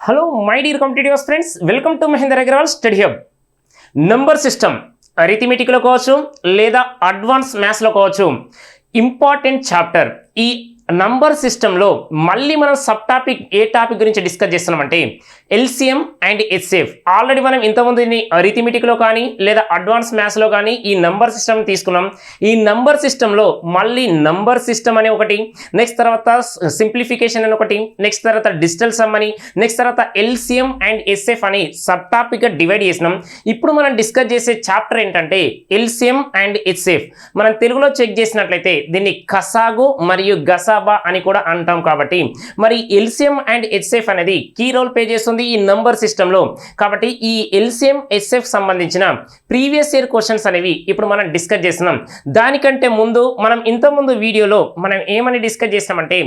Hello my dear competitive friends, welcome to Mahender Agarwal study hub. Number system అరిథమెటిక్లో కావచ్చు లేదా advance మ్యాథ్స్లో కావచ్చు, ఇంపార్టెంట్ చాప్టర్. ఈ నంబర్ సిస్టంలో మళ్ళీ మనం సబ్ టాపిక్ ఏ టాపిక్ గురించి డిస్కస్ చేస్తున్నామంటే ఎల్సిఎం అండ్ హెచ్సిఎఫ్. ఆల్రెడీ మనం ఇంతకుముందు దీన్ని అరిథమెటిక్లో కానీ లేదా అడ్వాన్స్ మ్యాథ్స్లో కానీ ఈ నంబర్ సిస్టమ్ తీసుకున్నాం. ఈ నంబర్ సిస్టంలో మళ్ళీ నంబర్ సిస్టమ్ అనే ఒకటి, నెక్స్ట్ తర్వాత సింప్లిఫికేషన్ అని ఒకటి, నెక్స్ట్ తర్వాత డిజిటల్ సమ్ అని, నెక్స్ట్ తర్వాత ఎల్సిఎం అండ్ హెచ్సిఎఫ్ అని సబ్ టాపిక్గా డివైడ్ చేసినాం. ఇప్పుడు మనం డిస్కస్ చేసే చాప్టర్ ఏంటంటే ఎల్సిఎం అండ్ హెచ్సిఎఫ్. మనం తెలుగులో చెక్ చేసినట్లయితే దీన్ని కసాగు మరియు గసాబా అని కూడా అంటాం. కాబట్టి మరి ఎల్సిఎం అండ్ హెచ్సిఎఫ్ అనేది కీ రోల్ ప్లే చేస్తుంది ఈ నంబర్ సిస్టంలో. కాబట్టి ఈ ఎల్సిఎం హెచ్సిఎఫ్ సంబంధించిన ప్రీవియస్ ఇయర్ క్వశ్చన్స్ అనేవి ఇప్పుడు మనం డిస్కస్ చేస్తున్నాం. దానికంటే ముందు మనం ఇంతకుముందు వీడియోలో మనం ఏమని డిస్కస్ చేస్తామంటే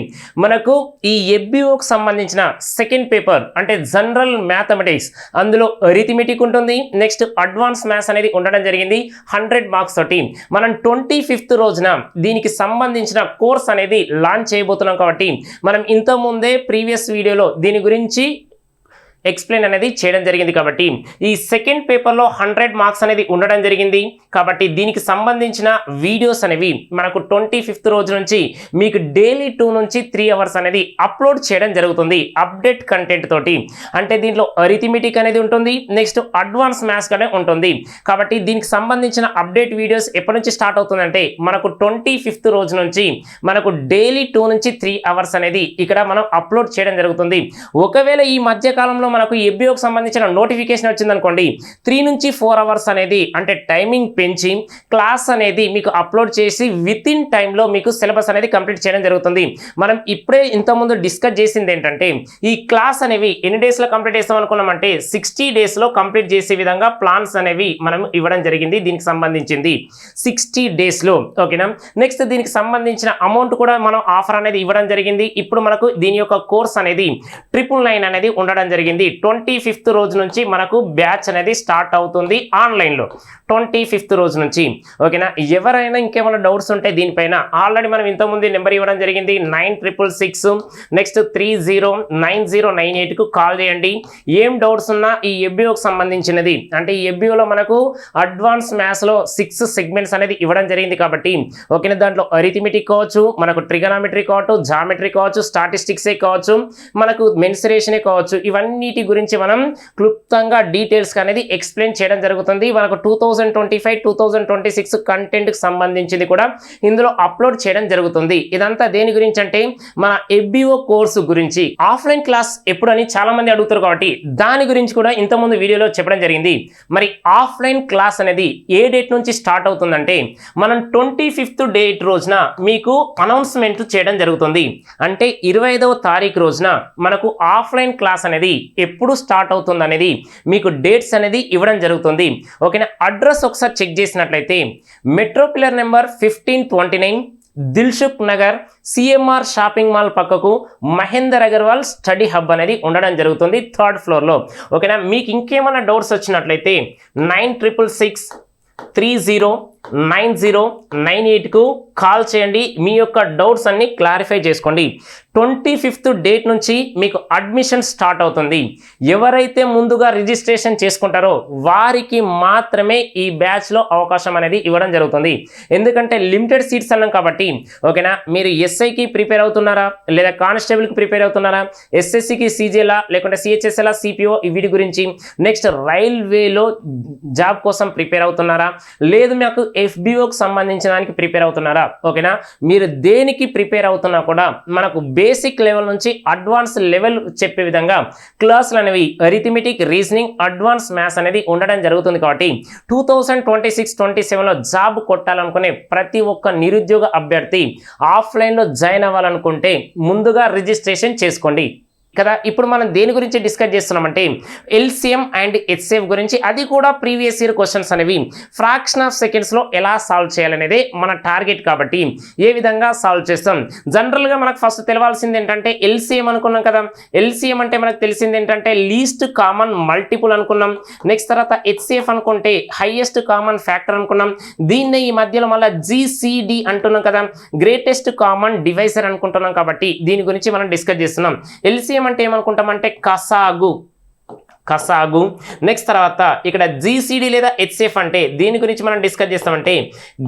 మనకు ఈ ఎఫ్బిఓకి సంబంధించిన సెకండ్ పేపర్ అంటే జనరల్ మ్యాథమెటిక్స్, అందులో అరిథమెటిక్ ఉంటుంది, నెక్స్ట్ అడ్వాన్స్ మ్యాథ్స్ అనేది ఉండడం జరిగింది 100 మార్క్స్ తోటి. మనం 25th రోజున దీనికి సంబంధించిన కోర్స్ అనేది లాంచ్ చేయబోతున్నాం. కాబట్టి మనం ఇంతకుముందే ప్రీవియస్ వీడియోలో దీని గురించి ఎక్స్ప్లెయిన్ అనేది చేయడం జరిగింది. కాబట్టి ఈ సెకండ్ పేపర్లో 100 మార్క్స్ అనేది ఉండడం జరిగింది. కాబట్టి దీనికి సంబంధించిన వీడియోస్ అనేవి మనకు 25th రోజు నుంచి మీకు డైలీ 2 నుంచి 3 అవర్స్ అనేది అప్లోడ్ చేయడం జరుగుతుంది అప్డేట్ కంటెంట్ తోటి. అంటే దీంట్లో అరిథమెటిక్ అనేది ఉంటుంది, నెక్స్ట్ అడ్వాన్స్ మ్యాథ్స్ అనేది ఉంటుంది. కాబట్టి దీనికి సంబంధించిన అప్డేట్ వీడియోస్ ఎప్పటి నుంచి స్టార్ట్ అవుతుందంటే మనకు 25th రోజు నుంచి మనకు డైలీ 2 నుంచి 3 అవర్స్ అనేది ఇక్కడ మనం అప్లోడ్ చేయడం జరుగుతుంది. ఒకవేళ ఈ మధ్య కాలంలో మనకు ఎఫ్బిఓకి సంబంధించిన నోటిఫికేషన్ వచ్చిందనుకోండి, 3 నుంచి 4 అవర్స్ అనేది అంటే టైమింగ్ పెంచి క్లాస్ అనేది మీకు అప్లోడ్ చేసి విత్ ఇన్ టైంలో మీకు సిలబస్ అనేది కంప్లీట్ చేయడం జరుగుతుంది. మనం ఇప్పుడే ఇంతకుముందు డిస్కస్ చేసింది ఏంటంటే ఈ క్లాస్ అనేవి ఎన్ని డేస్లో కంప్లీట్ చేస్తాం అనుకున్నామంటే 60 డేస్లో కంప్లీట్ చేసే విధంగా ప్లాన్స్ అనేవి మనం ఇవ్వడం జరిగింది. దీనికి సంబంధించింది 60 డేస్లో, ఓకేనా. నెక్స్ట్ దీనికి సంబంధించిన అమౌంట్ కూడా మనం ఆఫర్ అనేది ఇవ్వడం జరిగింది. ఇప్పుడు మనకు దీని యొక్క కోర్స్ అనేది 999 అనేది ఉండడం జరిగింది. 25th రోజు నుంచి మనకు బ్యాచ్ అనేది స్టార్ట్ అవుతుంది ఆన్లైన్లో 25th రోజు నుంచి, ఓకేనా. ఎవరైనా ఇంకేమైనా డౌట్స్ ఉంటే దీనిపైన ఆల్రెడీ మనం ఇంతకుముందు నెంబర్ ఇవ్వడం జరిగింది 9666 నెక్స్ట్ 309098కు కాల్ చేయండి. ఏం డౌట్స్ ఉన్నా ఈ ఎఫ్బిఓకి సంబంధించినది అంటే ఈ ఎఫ్బిఓలో మనకు అడ్వాన్స్ మ్యాథ్స్లో 6 సెగ్మెంట్స్ అనేది ఇవ్వడం జరిగింది. కాబట్టి ఓకేనా, దాంట్లో అరిథమెటిక్ కావచ్చు, మనకు ట్రిగనామెట్రీ కావచ్చు, జామెట్రీ కావచ్చు, స్టాటిస్టిక్సే కావచ్చు, మనకు మెన్సురేషనే కావచ్చు, ఇవన్నిటి గురించి మనం క్లుప్తంగా డీటెయిల్స్ అనేది ఎక్స్ప్లెయిన్ చేయడం జరుగుతుంది. మనకు 2025-2026 కంటెంట్కి సంబంధించింది కూడా ఇందులో అప్లోడ్ చేయడం జరుగుతుంది. ఇదంతా దేని గురించి అంటే మన ఎఫ్బిఓ కోర్సు గురించి. ఆఫ్లైన్ క్లాస్ ఎప్పుడని చాలా మంది అడుగుతారు, కాబట్టి దాని గురించి కూడా ఇంతకుముందు వీడియోలో చెప్పడం జరిగింది. మరి ఆఫ్లైన్ క్లాస్ అనేది ఏ డేట్ నుంచి స్టార్ట్ అవుతుందంటే మనం 25th డేట్ రోజున మీకు అనౌన్స్మెంట్ చేయడం జరుగుతుంది. అంటే 25వ తారీఖు రోజున మనకు ఆఫ్లైన్ క్లాస్ అనేది ఎప్పుడు స్టార్ట్ అవుతుంది అనేది మీకు డేట్స్ అనేది ఇవ్వడం జరుగుతుంది, ఓకేనా. అడ్రస్ ఒకసారి చెక్ చేసినట్లయితే metro pillar number 1529 Dilsukh Nagar CMR shopping mall పక్కకు మహేందర్ అగర్వాల్ స్టడీ హబ్ అనేది ఉండడం జరుగుతుంది 3rd ఫ్లోర్లో, ఓకేనా. మీకు ఇంకేమైనా డౌట్స్ వచ్చినట్లయితే 9666 309098కు కాల్ చేయండి. మీ యొక్క డౌట్స్ అన్ని క్లారిఫై చేసుకోండి. 25th డేట్ నుంచి మీకు అడ్మిషన్ స్టార్ట్ అవుతుంది. ఎవరైతే ముందుగా రిజిస్ట్రేషన్ చేసుకుంటారో వారికి మాత్రమే ఈ బ్యాచ్లో అవకాశం అనేది ఇవ్వడం జరుగుతుంది. ఎందుకంటే లిమిటెడ్ సీట్స్ అన్నాం కాబట్టి, ఓకేనా. మీరు ఎస్ఐకి ప్రిపేర్ అవుతున్నారా, లేదా కానిస్టేబుల్కి ప్రిపేర్ అవుతున్నారా, ఎస్ఎస్సికి సీజేలా, లేకుంటే సిహెచ్ఎస్ఎలా, సిపిఓ, వీటి గురించి, నెక్స్ట్ రైల్వేలో జాబ్ కోసం ప్రిపేర్ అవుతున్నారా, లేదు మీకు ఎఫ్బిఓకి సంబంధించిన దానికి ప్రిపేర్ అవుతున్నారా, ఓకేనా. మీరు దేనికి ప్రిపేర్ అవుతున్నా కూడా మనకు బేసిక్ లెవెల్ నుంచి అడ్వాన్స్ లెవెల్ చెప్పే విధంగా క్లాసులు అనేవి అరిథమెటిక్, రీజనింగ్, అడ్వాన్స్ మ్యాథ్స్ అనేది ఉండడం జరుగుతుంది. కాబట్టి 2026-27లో జాబ్ కొట్టాలనుకునే ప్రతి ఒక్క నిరుద్యోగ అభ్యర్థి ఆఫ్లైన్లో జాయిన్ అవ్వాలనుకుంటే ముందుగా రిజిస్ట్రేషన్ చేసుకోండి కదా. ఇప్పుడు మనం దేని గురించి డిస్కస్ చేస్తున్నామంటే ఎల్సిఎం అండ్ హెచ్సిఎఫ్ గురించి. అది కూడా ప్రీవియస్ ఇయర్ క్వశ్చన్స్ అనేవి ఫ్రాక్షన్ ఆఫ్ సెకండ్స్లో ఎలా సాల్వ్ చేయాలనేదే మన టార్గెట్. కాబట్టి ఏ విధంగా సాల్వ్ చేస్తాం, జనరల్గా మనకు ఫస్ట్ తెలవాల్సింది ఏంటంటే ఎల్సిఎం అనుకున్నాం కదా. ఎల్సిఎం అంటే మనకు తెలిసింది ఏంటంటే లీస్ట్ కామన్ మల్టిపుల్ అనుకున్నాం. నెక్స్ట్ తర్వాత హెచ్సిఎఫ్ అనుకుంటే హైయెస్ట్ కామన్ ఫ్యాక్టర్ అనుకున్నాం. దీన్నే ఈ మధ్యలో మళ్ళీ జిసిడి అంటున్నాం కదా, గ్రేటెస్ట్ కామన్ డివైజర్ అనుకుంటున్నాం. కాబట్టి దీని గురించి మనం డిస్కస్ చేస్తున్నాం. ఎల్సిఎం ఎల్సిఎం అంటే ఏమనుకుంటామంటే కసాగు నెక్స్ట్ తర్వాత ఇక్కడ జీసీడీ లేదా హెచ్సిఎఫ్ అంటే దీని గురించి మనం డిస్కస్ చేస్తామంటే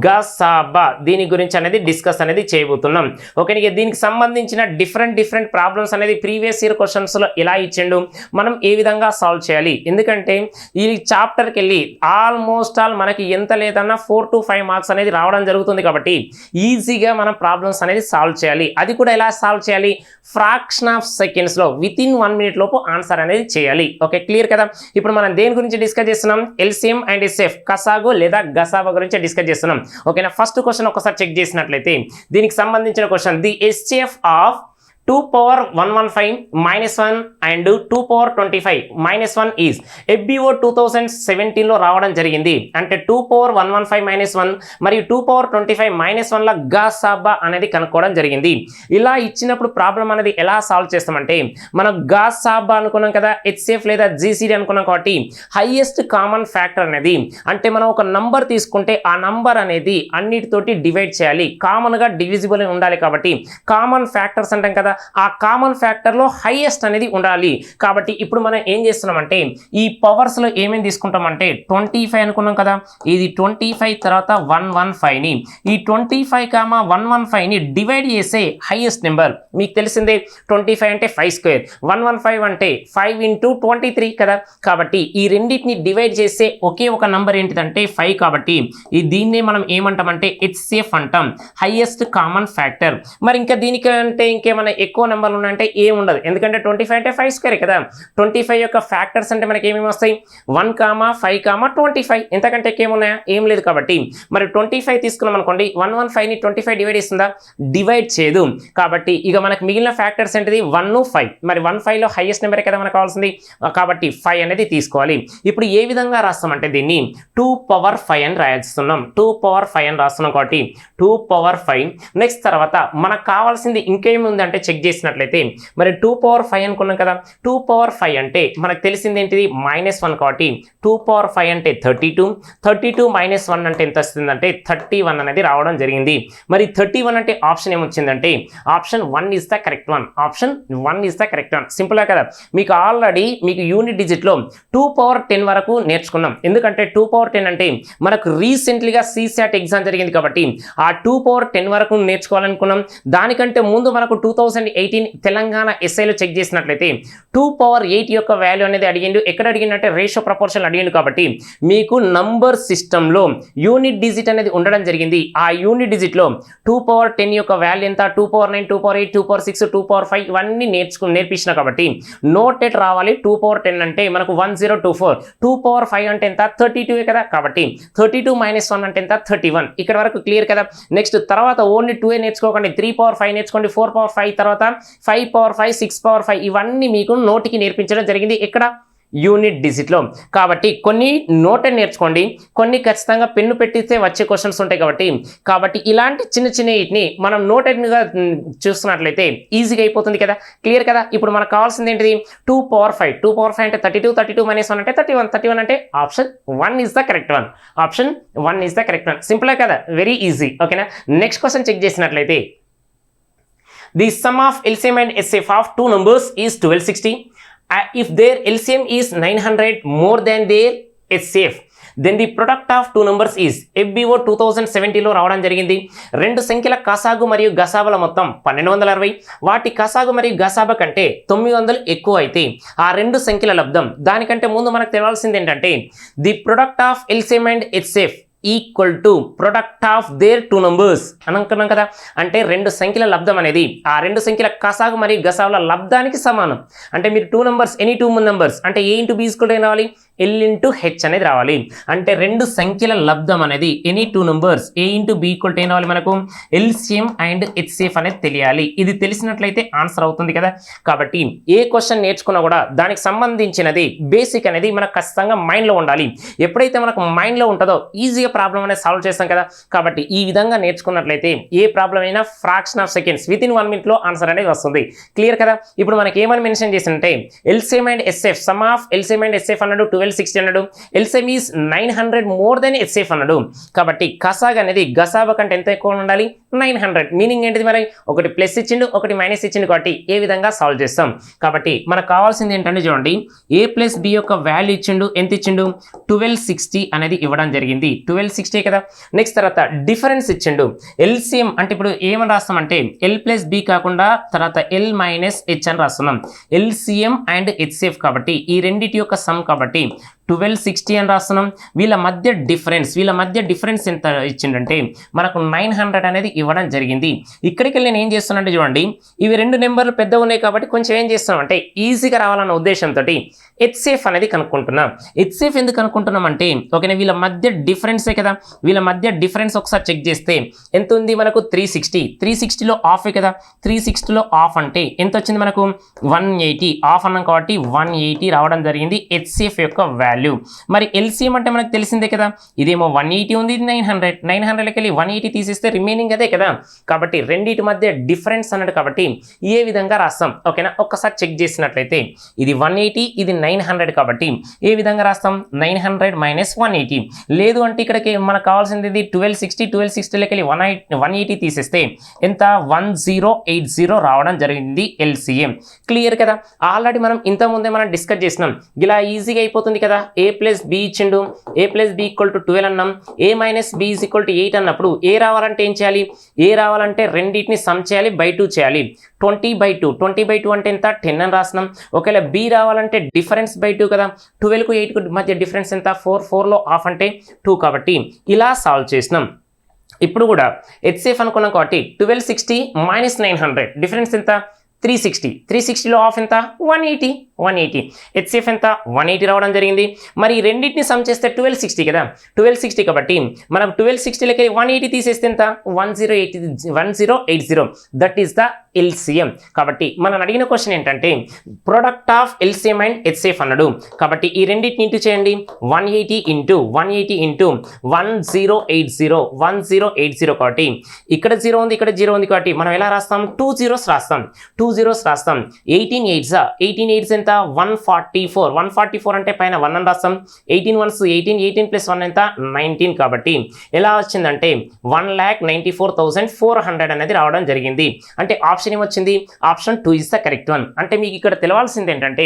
గసాబా దీని గురించి అనేది డిస్కస్ అనేది చేయబోతున్నాం. ఓకే, ఇక దీనికి సంబంధించిన డిఫరెంట్ ప్రాబ్లమ్స్ అనేది ప్రీవియస్ ఇయర్ క్వశ్చన్స్లో ఎలా ఇచ్చిండు, మనం ఏ విధంగా సాల్వ్ చేయాలి. ఎందుకంటే ఈ చాప్టర్కి వెళ్ళి ఆల్మోస్ట్ ఆల్ మనకి ఎంత లేదన్నా 4 to 5 మార్క్స్ అనేది రావడం జరుగుతుంది. కాబట్టి ఈజీగా మనం ప్రాబ్లమ్స్ అనేది సాల్వ్ చేయాలి. అది కూడా ఎలా సాల్వ్ చేయాలి, ఫ్రాక్షన్ ఆఫ్ సెకండ్స్లో వితిన్ 1 minute లోపు ఆన్సర్ అనేది చేయాలి. ఓకే, క్లియర్ కదా. ఇప్పుడు మనం దేని గురించి డిస్కస్ చేస్తున్నాం, ఎల్సిఎం అండ్ హెచ్సిఎఫ్ కసాగు లేదా గసాబా గురించి డిస్కస్ చేస్తున్నాం. ఓకేనా, ఫస్ట్ క్వశ్చన్ ఒకసారి చెక్ చేసినట్లయితే దీనికి సంబంధించిన question, the HCF of 2 power 115 minus 1 and 2 power 25 minus 1 is FBO 2017 లో రావడం జరిగింది. అంటే 2 power 115 minus 1 మరియు 2 power 25 minus 1 ల గసాబా అనేది కనుక్కోవడం జరిగింది. ఇలా ఇచ్చినప్పుడు ప్రాబ్లం అనేది ఎలా సాల్వ్ చేస్తామంటే మనం గసాబా అనుకున్నాం కదా, హెచ్సిఎఫ్ లేదా జీసీడీ అనుకున్నాం కాబట్టి హైయెస్ట్ కామన్ ఫ్యాక్టర్ అనేది అంటే మనం ఒక నంబర్ తీసుకుంటే ఆ నంబర్ అనేది అన్నిటితోటి డివైడ్ చేయాలి, కామన్గా డివిజిబుల్ ఉండాలి. కాబట్టి కామన్ ఫ్యాక్టర్స్ అంటాం కదా, ఆ కామన్ ఫ్యాక్టర్ లో హైయెస్ట్ అనేది ఉండాలి. కాబట్టి ఇప్పుడు మనం ఏం చేస్తున్నామంటే ఈ పవర్స్ లో ఏమేమి తీసుకుంటామంటే 25 అనుకున్నాం కదా, ఇది 25 తర్వాత 115 ని ఈ 25, 115 ని డివైడ్ చేసే హైయెస్ట్ నెంబర్ మీకు తెలిసిందే. 25 అంటే 5 స్క్వేర్, 115 అంటే 5 into 23 కదా. కాబట్టి ఈ రెండింటిని డివైడ్ చేసే ఒకే ఒక నంబర్ ఏంటిదంటే 5. కాబట్టి దీన్నే మనం ఏమంటామంటే హెచ్సిఎఫ్ అంటాం, హైయెస్ట్ కామన్ ఫ్యాక్టర్. మరి ఇంకా దీనికంటే ఇంకేమైనా ఎక్కువ నెంబర్లు ఉన్నాయంటే ఏం ఉండదు, ఎందుకంటే 25 అంటే 5 స్క్వేర్ కదా. 25 యొక్క ఫ్యాక్టర్స్ అంటే మనకి ఏమేమి వస్తాయి, 1, 5, 25. ఎంతకంటే ఏమున్నాయా, ఏం లేదు. కాబట్టి మరి 25 తీసుకున్నాం అనుకోండి, 115 ని 25 డివైడ్ చేస్తుందా, డివైడ్ చేయదు. కాబట్టి ఇక మనకి మిగిలిన ఫ్యాక్టర్స్ ఏంటిది 1, 5. మరి 1, 5 లో హైయెస్ట్ నెంబర్ కదా మనకు కావాల్సింది, కాబట్టి 5 అనేది తీసుకోవాలి. ఇప్పుడు ఏ విధంగా రాస్తామంటే దీన్ని 2 power 5 అని రాస్తున్నాం. 2 power 5 అని రాస్తున్నాం కాబట్టి 2 power 5. నెక్స్ట్ తర్వాత మనకు కావాల్సింది ఇంకేమి ఉందంటే చెక్ చేసినట్లయితే మరి 2 power 5 అనుకున్నాం కదా, 2 power 5 అంటే మనకు తెలిసింది ఏంటిది -1. కాబట్టి 2 power 5 అంటే 32. 32 - 1 అంటే ఎంత వస్తుందంటే 31 అనేది రావడం జరిగింది. మరి 31 అంటే ఆప్షన్ ఏమొచ్చిందంటే option 1 is the correct one. Option 1 is the correct one. సింపుల్గా కదా, మీకు ఆల్రెడీ మీకు యూనిట్ డిజిట్లో 2 power 10 వరకు నేర్చుకున్నాం. ఎందుకంటే 2 power 10 అంటే మనకు రీసెంట్లీగా CSAT ఎగ్జామ్ జరిగింది కాబట్టి ఆ 2 power 10 వరకు నేర్చుకోవాలనుకున్నాం. దానికంటే ముందు మనకు 2018 తెలంగాణ ఎస్ఐలో చెక్ చేసినట్లయితే 2 power 8 యొక్క వాల్యూ అనేది అడిగిండు. ఎక్కడ అడిగిందంటే రేషియో ప్రపోర్షన్ అడిగిండు. కాబట్టి మీకు నంబర్ సిస్టంలో యూనిట్ డిజిట్ అనేది ఉండడం జరిగింది. ఆ యూనిట్ డిజిట్లో 2 power 10 యొక్క వాల్యూ ఎంత, 2 power 9, 2 power 8, 2 power 6, 2 power 5 ఇవన్నీ నేర్పించిన కాబట్టి నోటెడ్ రావాలి. 2 power 10 అంటే మనకు 1024. 2 power 5 అంటే ఎంత, 32 కదా. కాబట్టి 32 - 1 అంటే ఎంత, 31. ఇక్కడ వరకు క్లియర్ కదా. నెక్స్ట్ తర్వాత ఓన్లీ 2 నేర్చుకోకండి, 3 power 5 నేర్చుకోండి, 4 power 5 తర్వాత 5 power 5, 6 power 5 ఇవన్నీ మీకు నోటికి నేర్పించడం జరిగింది. ఇక్కడ యూనిట్ డిజిట్లో. కాబట్టి కొన్ని నోటెడ్ నేర్చుకోండి, కొన్ని ఖచ్చితంగా పెన్ను పెట్టిస్తే వచ్చే క్వశ్చన్స్ ఉంటాయి. కాబట్టి ఇలాంటి చిన్న వీటిని మనం నోటెడ్గా చూస్తున్నట్లయితే ఈజీగా అయిపోతుంది కదా. క్లియర్ కదా. ఇప్పుడు మనకు కావాల్సింది ఏంటిది 2 power 5. 2 power 5 అంటే 32. 32 - 1 అంటే 31. 31 అంటే option 1 is the correct one. Option 1 is the correct one. Simple కదా, వెరీ ఈజీ. ఓకేనా. నెక్స్ట్ క్వశ్చన్ చెక్ చేసినట్లయితే the sum of LCM and HCF of two numbers is 1260. If their LCM is 900 more than their HCF, then the product of two numbers is FBO 2070 లో రావడం జరిగింది. రెండు సంఖ్యల కసాగు మరియు గసాబల మొత్తం 1260. వాటి కసాగు మరియు గసాబా కంటే 900 ఎక్కువ అయితే ఆ రెండు సంఖ్యల లబ్ధం. దానికంటే ముందు మనకు తెలియాల్సింది ఏంటంటే the product of LCM and HCF equal to product of their two numbers అని అనుకున్నాం కదా. అంటే రెండు సంఖ్యల లబ్ధం అనేది ఆ రెండు సంఖ్యల కసాగు మరియు గసాబుల లబ్ధానికి సమానం. అంటే మీరు 2 నంబర్స్, ఎనీ 2 నంబర్స్ అంటే A × B = ఏం రావాలి, L × H అనేది రావాలి. అంటే రెండు సంఖ్యల లబ్ధం అనేది ఎనీ 2 నంబర్స్ A × B = ఏం రావాలి, మనకు LCM అండ్ HCF అనేది తెలియాలి. ఇది తెలిసినట్లయితే ఆన్సర్ అవుతుంది కదా. కాబట్టి ఏ క్వశ్చన్ నేర్చుకున్నా కూడా దానికి సంబంధించినది బేసిక్ అనేది మనకు ఖచ్చితంగా మైండ్లో ఉండాలి. ఎప్పుడైతే మనకు మైండ్లో ఉంటుందో ఈజీగా ప్రాబ్లం అనేది సాల్వ్ చేస్తాం కదా. కాబట్టి ఈ విధంగా నేర్చుకున్నట్లయితే ఏ ప్రాబ్లం అయినా fraction of seconds with in 1 minute answer అనేది వస్తుంది. క్లియర్ కదా. ఇప్పుడు మనకి ఏమని మెన్షన్ చేసిందంటే LCM and SF, some of LCM and SF అన్నాడు 1260 అన్నాడు. LCM is 900 more than SF అన్నాడు. కాబట్టి కసాగ్ అనేది గసాబా కంటే ఎంత ఎక్కువ ఉండాలి, 900. మీనింగ్ ఏంటిది, మరి ఒకటి ప్లస్ ఇచ్చిండు ఒకటి మైనస్ ఇచ్చిండు కాబట్టి ఏ విధంగా సాల్వ్ చేస్తాం. కాబట్టి మనకు కావాల్సింది ఏంటంటే చూడండి, ఏ ప్లస్ బి యొక్క వాల్యూ ఇచ్చిండు, ఎంత ఇచ్చిండు, 1260 అనేది ఇవ్వడం జరిగింది. 1260 కదా. నెక్స్ట్ తర్వాత డిఫరెన్స్ ఇచ్చిండు. ఎల్సిఎం అంటే ఇప్పుడు ఏమని రాస్తామంటే ఎల్ ప్లస్ బి కాకుండా తర్వాత ఎల్ మైనస్ హెచ్ అని రాస్తున్నాం. ఎల్సిఎం అండ్ హెచ్సిఎఫ్ కాబట్టి ఈ రెండిటి యొక్క సమ్ కాబట్టి 1260 అని రాస్తున్నాం. వీళ్ళ మధ్య డిఫరెన్స్ ఎంత ఇచ్చిండంటే మనకు 900 అనేది ఇవ్వడం జరిగింది. ఇక్కడికి వెళ్ళి నేను ఏం చేస్తున్నానంటే చూడండి, ఇవి రెండు నెంబర్లు పెద్దగా ఉన్నాయి కాబట్టి కొంచెం ఏం చేస్తున్నాం అంటే ఈజీగా రావాలన్న ఉద్దేశంతో హెచ్సిఎఫ్ అనేది కనుక్కుంటున్నాం. హెచ్సిఎఫ్ ఎందుకు కనుక్కుంటున్నాం అంటే ఓకేనా, వీళ్ళ మధ్య డిఫరెన్సే కదా. వీళ్ళ మధ్య డిఫరెన్స్ ఒకసారి చెక్ చేస్తే ఎంత ఉంది మనకు, 360. 360లో ఆఫే కదా. 360లో ఆఫ్ అంటే ఎంత వచ్చింది మనకు, 180. ఆఫ్ అన్నాం కాబట్టి 180 రావడం జరిగింది హెచ్సిఎఫ్ యొక్క వాల్యూ. మరి ఎల్సిఎం అంటే మనకు తెలిసిందే కదా, ఇదేమో 180 ఉంది, ఇది 900. 900కి వెళ్ళి 180 తీసిస్తే రిమైనింగ్ అదే కదా. కాబట్టి రెండింటి మధ్య డిఫరెన్స్ అన్నాడు కాబట్టి ఏ విధంగా రాస్తాం ఓకేనా. ఒక్కసారి చెక్ చేసినట్లయితే ఇది 180 ఇది 900 కాబట్టి ఏ విధంగా రాస్తాం, 900 మైనస్ 180. లేదు అంటే ఇక్కడికి మనకు కావాల్సింది 1260. 1260లోకి వెళ్ళి 180 తీసేస్తే ఎంత, 1080 రావడం జరిగింది ఎల్సిఎం. క్లియర్ కదా. ఆల్రెడీ మనం ఇంతకుముందే మనం డిస్కస్ చేసినాం. ఇలా ఈజీగా అయిపోతుంది కదా. ఏ ప్లస్ బి ఇచ్చిండు, a plus b equal to 12 అన్నాం. A minus b is equal to 8 అన్నప్పుడు ఏ రావాలంటే ఏం చేయాలి, ఏ రావాలంటే రెండింటిని సమ్ చేయాలి, బై 2 చేయాలి. 20/2 20/2 అంటే ఎంత, 10 అని రాసినాం. ఒకవేళ బి రావాలంటే డిఫరెన్స్ బై 2 కదా. 12కు 8కు మధ్య డిఫరెన్స్ ఎంత, 4. 4లో హాఫ్ అంటే 2 కాబట్టి ఇలా సాల్వ్ చేసినాం. ఇప్పుడు కూడా హెచ్సిఎఫ్ అనుకున్నాం కాబట్టి 1260 మైనస్ 900 డిఫరెన్స్ ఎంత, 360. 360లో ఆఫ్ ఎంత, 180. హెచ్సిఎఫ్ ఎంత, 180 రావడం జరిగింది. మరి రెండింటిని సమ్ చేస్తే 1260 కదా. 1260 కాబట్టి మనం 1260లకి 180 తీసేస్తే ఎంత, 1080. That is the LCM. కాబట్టి మనం అడిగిన క్వశ్చన్ ఏంటంటే product of LCM and HCF అన్నాడు. కాబట్టి ఈ రెండింటిని ఇంటూ చేయండి. 180 ఇంటూ 1080 కాబట్టి ఇక్కడ 0 ఉంది ఇక్కడ 0 ఉంది కాబట్టి మనం ఎలా రాస్తాం, 2 zeros రాస్తాం. 2 zeros రాస్తాం. 18 8s ఎంత, 144. 144 అంటే పైన 1 అని రాస్తాం. 18 1s 18 ప్లస్ 1 ఎంత, 19. కాబట్టి ఎలా వచ్చిందంటే 1,94,400 అనేది రావడం జరిగింది. అంటే ఆప్షన్ ఏమొచ్చింది, option 2 is the correct one. అంటే మీకు ఇక్కడ తెలవాల్సింది ఏంటంటే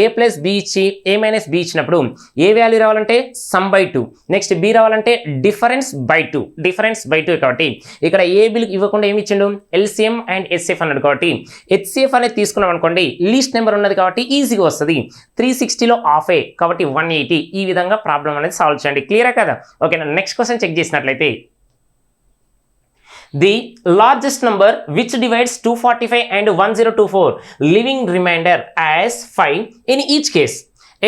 ఏ ప్లస్ బి ఇచ్చి ఏ మైనస్ బి ఇచ్చినప్పుడు ఏ వాల్యూ రావాలంటే సమ్ బై 2, నెక్స్ట్ బి రావాలంటే డిఫరెన్స్ బై 2 కాబట్టి ఇక్కడ ఏ బిల్ ఇవ్వకుండా ఏమి ఇచ్చిండు, ఎల్సిఎం అండ్ హెచ్సిఎఫ్ అన్నాడు. కాబట్టి హెచ్సిఎఫ్ అనేది తీసుకున్నాం అనుకోండి, లీస్ట్ నెంబర్ ఉన్నది కాబట్టి ఈజీగా వస్తుంది. 360లో ఆఫే కాబట్టి 180. ఈ విధంగా ప్రాబ్లం అనేది సాల్వ్ చేయండి. క్లియరా కదా. ఓకేనా. నెక్స్ట్ క్వశ్చన్ చెక్ చేసినట్లయితే the largest number which divides 245 and 1024 leaving remainder as 5 in each case.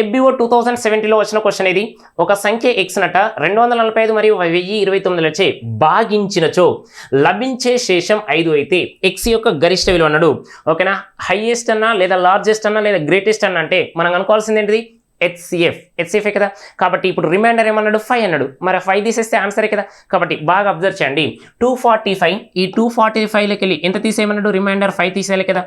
FBO 2017లో వచ్చిన క్వశ్చన్ ఇది. ఒక సంఖ్య x నట 245 మరియు 1029లచే భాగించినచో లభించే శేషం 5 అయితే x యొక్క గరిష్ట విలువ అన్నాడు. ఓకేనా. హైయెస్ట్ అన్నా లేదా లార్జెస్ట్ అన్నా లేదా గ్రేటెస్ట్ అన్నా అంటే మనం అనుకోవాల్సింది ఏంటిది, హెచ్సిఎఫ్ కదా. కాబట్టి ఇప్పుడు రిమైండర్ ఏమన్నాడు, 5 అన్నాడు. మరి 5 తీసేస్తే ఆన్సరే కదా. కాబట్టి బాగా అబ్జర్వ్ చేయండి. 245 ఈ 245లోకి వెళ్ళి ఎంత తీసేయమన్నాడు, రిమైండర్ 5 తీసేయాలి కదా.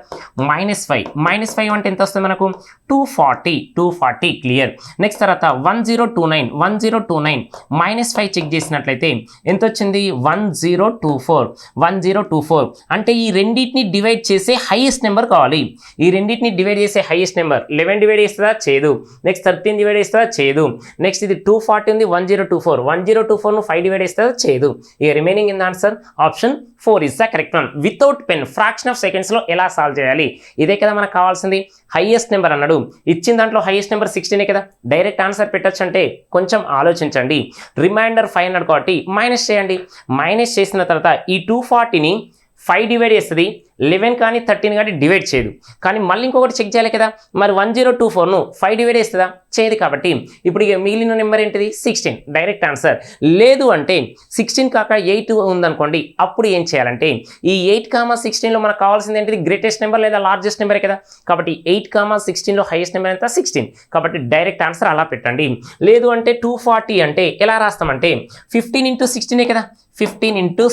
-5 అంటే ఎంత వస్తుంది మనకు, 240. క్లియర్. నెక్స్ట్ తర్వాత 1029 -5 చెక్ చేసినట్లయితే ఎంత వచ్చింది, 1024 అంటే ఈ రెండింటిని డివైడ్ చేసే హైయెస్ట్ నెంబర్ కావాలి. ఈ రెండింటిని డివైడ్ చేసే హైయెస్ట్ నెంబర్ 11 డివైడ్ చేస్తుందా, చేయదు. నెక్స్ట్ 13 డివైడ్ చేస్తుందా, చేయదు. నెక్స్ట్ ఇది 240 ఉంది, 1024 ను 5 డివైడ్ చేస్తుందా, చేయదు. ఈ remaining in the answer option 4 is the correct one. Without pen fraction of సెకండ్స్లో ఎలా సాల్వ్ చేయాలి, ఇదే కదా మనకు కావాల్సింది. హైయెస్ట్ నెంబర్ అన్నాడు, ఇచ్చిన దాంట్లో హైయెస్ట్ నెంబర్ 16 కదా. డైరెక్ట్ ఆన్సర్ పెట్టచ్చు అంటే కొంచెం ఆలోచించండి. రిమైండర్ 5 అన్నాడు కాబట్టి మైనస్ చేయండి. మైనస్ చేసిన తర్వాత ఈ 240ని 5 డివైడ్ చేస్తుంది, 11 కానీ 13 కానీ డివైడ్ చేయదు. కానీ మళ్ళీ ఇంకొకటి చెక్ చేయాలి కదా. మరి 1024ను 5 డివైడ్ చేస్తుందా, చేయదు కాబట్టి ఇప్పుడు ఇక మిగిలిన నెంబర్ ఏంటిది 16 డైరెక్ట్ ఆన్సర్. లేదు అంటే 16 కాక 8 ఉందనుకోండి, అప్పుడు ఏం చేయాలంటే ఈ 8,16లో మనకు కావాల్సింది ఏంటిది గ్రేటెస్ట్ నెంబర్ లేదా లార్జెస్ట్ నెంబరే కదా. కాబట్టి 8,16లో హైయెస్ట్ నెంబర్ ఎంత 16. కాబట్టి డైరెక్ట్ ఆన్సర్ అలా పెట్టండి. లేదు అంటే 240 అంటే ఎలా రాస్తామంటే 15 into 16 కదా. 15 into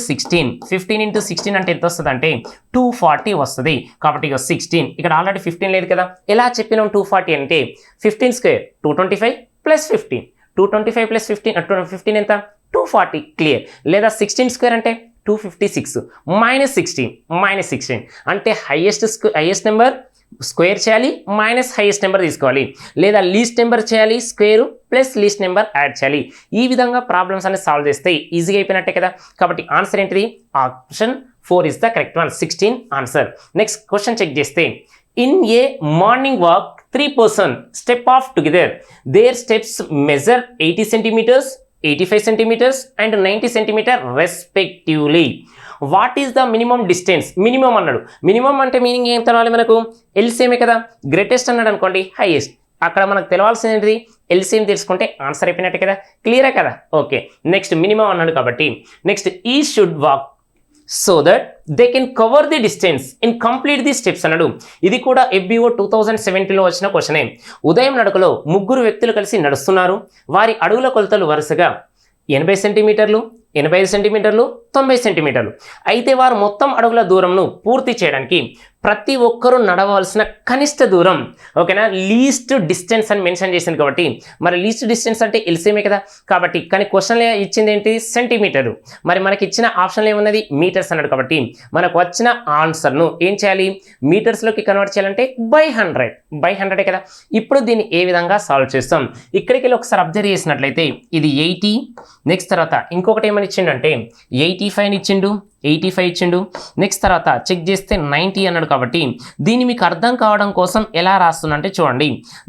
16 అంటే ఎంత వస్తుంది అంటే 240 వస్తుంది. కాబట్టి ఇక 16 ఇక్కడ ఆల్రెడీ 15 లేదు కదా. ఎలా చెప్పినాం 240 అంటే 15 స్క్వేర్ 225 ప్లస్ 15 225 ప్లస్ 15 ఎంత 240 క్లియర్. లేదా 16 స్క్వేర్ అంటే 256 -16 అంటే హైయెస్ట్ నెంబర్ స్క్వేర్ చేయాలి మైనస్ హైయెస్ట్ నెంబర్ తీసుకోవాలి, లేదా లీస్ట్ నెంబర్ చేయాలి square plus least number add చేయాలి. ఈ విధంగా ప్రాబ్లమ్స్ అనేది సాల్వ్ చేస్తే ఈజీగా అయిపోయినట్టే కదా. కాబట్టి ఆన్సర్ ఏంటిది option 4 is the correct one, 16 answer. Next question check చేస్తే in a morning walk 3 persons step off together. Their steps measure 80 centimeters, 85 centimeters and 90 centimeters respectively. What is the minimum distance? Minimum అన్నాడు. Minimum అంటే meaning ఏం తెలవాలి మనకు? ఎల్సిఎమే కదా. Greatest అన్నాడు అనుకోండి highest. అక్కడ మనకు తెలవాల్సింది ఏంటిది? ఎల్సిఎం తెలుసుకుంటే ఆన్సర్ అయిపోయినట్టే కదా. క్లియరే కదా. ఓకే నెక్స్ట్ మినిమం అన్నాడు కాబట్టి నెక్స్ట్ ఈ should walk so that they can cover the distance in complete the steps అన్నాడు. ఇది కూడా FBO 2017లో వచ్చిన క్వశ్చనే. ఉదయం నడకలో ముగ్గురు వ్యక్తులు కలిసి నడుస్తున్నారు. వారి అడుగుల కొలతలు వరుసగా 80 సెంటీమీటర్లు, 85 సెంటీమీటర్లు, 90 సెంటీమీటర్లు. అయితే వారు మొత్తం అడుగుల దూరంను పూర్తి చేయడానికి ప్రతి ఒక్కరూ నడవలసిన కనిష్ట దూరం ఓకేనా లీస్ట్ డిస్టెన్స్ అని మెన్షన్ చేసింది. కాబట్టి మరి లీస్ట్ డిస్టెన్స్ అంటే ఎల్సిఎమే కదా. కాబట్టి కానీ క్వశ్చన్లో ఇచ్చింది ఏంటి సెంటీమీటరు, మరి మనకి ఇచ్చిన ఆప్షన్లో ఏమున్నది మీటర్స్ అన్నాడు. కాబట్టి మనకు వచ్చిన ఆన్సర్ను ఏం చేయాలి మీటర్స్లోకి కన్వర్ట్ చేయాలంటే బై 100 కదా. ఇప్పుడు దీన్ని ఏ విధంగా సాల్వ్ చేస్తాం? ఇక్కడికి వెళ్ళి ఒకసారి అబ్జర్వ్ చేసినట్లయితే ఇది 80, నెక్స్ట్ తర్వాత ఇంకొకటి ఏమని ఇచ్చిండు అంటే 85 ఇచ్చిండు, 85 ఇచ్చిండు. నెక్స్ట్ తర్వాత చెక్ చేస్తే 90 అన్నాడు. కాబట్టి దీన్ని మీకు అర్థం కావడం కోసం ఎలా రాస్తున్నా అంటే చూడండి,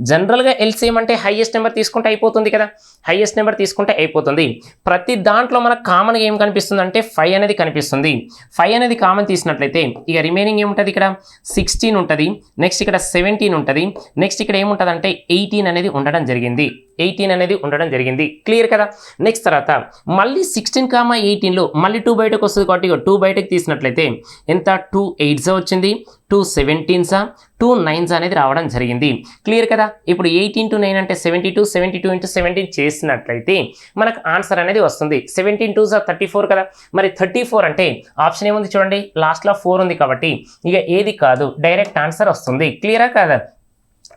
జనరల్గా ఎల్సిఎం అంటే హైయెస్ట్ నెంబర్ తీసుకుంటే అయిపోతుంది కదా. హైయెస్ట్ నెంబర్ తీసుకుంటే అయిపోతుంది. ప్రతి దాంట్లో మనకు కామన్గా ఏం కనిపిస్తుంది అంటే 5 అనేది కనిపిస్తుంది. 5 అనేది కామన్ తీసినట్లయితే ఇక రిమైనింగ్ ఏముంటుంది? ఇక్కడ 16 ఉంటుంది, నెక్స్ట్ ఇక్కడ 17 ఉంటుంది, నెక్స్ట్ ఇక్కడ ఏముంటుంది అంటే 18 అనేది ఉండడం జరిగింది. 18 అనేది ఉండడం జరిగింది. క్లియర్ కదా. నెక్స్ట్ తర్వాత మళ్ళీ 16,18లో మళ్ళీ 2 బయటకు వస్తుంది. కాబట్టి 2 బయటకు తీసినట్లయితే ఎంత 2 8s వచ్చింది, 2 17s, 2 9s అనేది రావడం జరిగింది. క్లియర్ కదా. ఇప్పుడు 8 into 9 అంటే 72, 72 into 17 చేసినట్లయితే మనకు ఆన్సర్ అనేది వస్తుంది. 17 2s 34 కదా. మరి 34 అంటే ఆప్షన్ ఏముంది చూడండి, లాస్ట్లో 4 ఉంది. కాబట్టి ఇక ఏది కాదు డైరెక్ట్ ఆన్సర్ వస్తుంది. క్లియరా కాదా?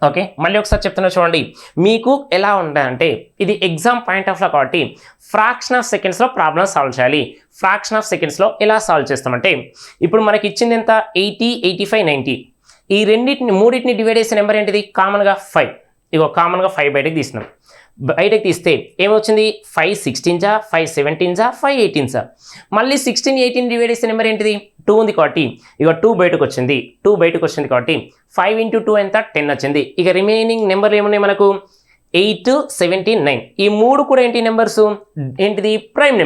ఓకే మళ్ళీ ఒకసారి చెప్తున్నా చూడండి, మీకు ఎలా ఉండాలంటే ఇది ఎగ్జామ్ పాయింట్ ఆఫ్ లో కాబట్టి ఫ్రాక్షన్ ఆఫ్ సెకండ్స్లో ప్రాబ్లమ్ సాల్వ్ చేయాలి. ఫ్రాక్షన్ ఆఫ్ సెకండ్స్లో ఎలా సాల్వ్ చేస్తామంటే ఇప్పుడు మనకి ఇచ్చింది ఎంత 80, 85, 90. ఈ మూడింటిని డివైడ్ చేసే నెంబర్ ఏంటిది? కామన్గా 5. ఇగో కామన్గా 5 బయటకు తీసినాం. బయటకు తీస్తే ఏమొచ్చింది 5 16s, 5 17s, 5 18s. మళ్ళీ 16 18 డివైడ్ చేసే నెంబర్ ఏంటిది 2 ఉంది. కాబట్టి ఇక 2 బయటకు వచ్చింది. 2 బయటకు వచ్చింది కాబట్టి 5 into 2 ఎంత 10 వచ్చింది. ఇక రిమైనింగ్ నెంబర్లు ఏమున్నాయి మనకు 8, 17, 9. ఈ మూడు కూడా ఏంటి నెంబర్స్ ఏంటిది ప్రైమ్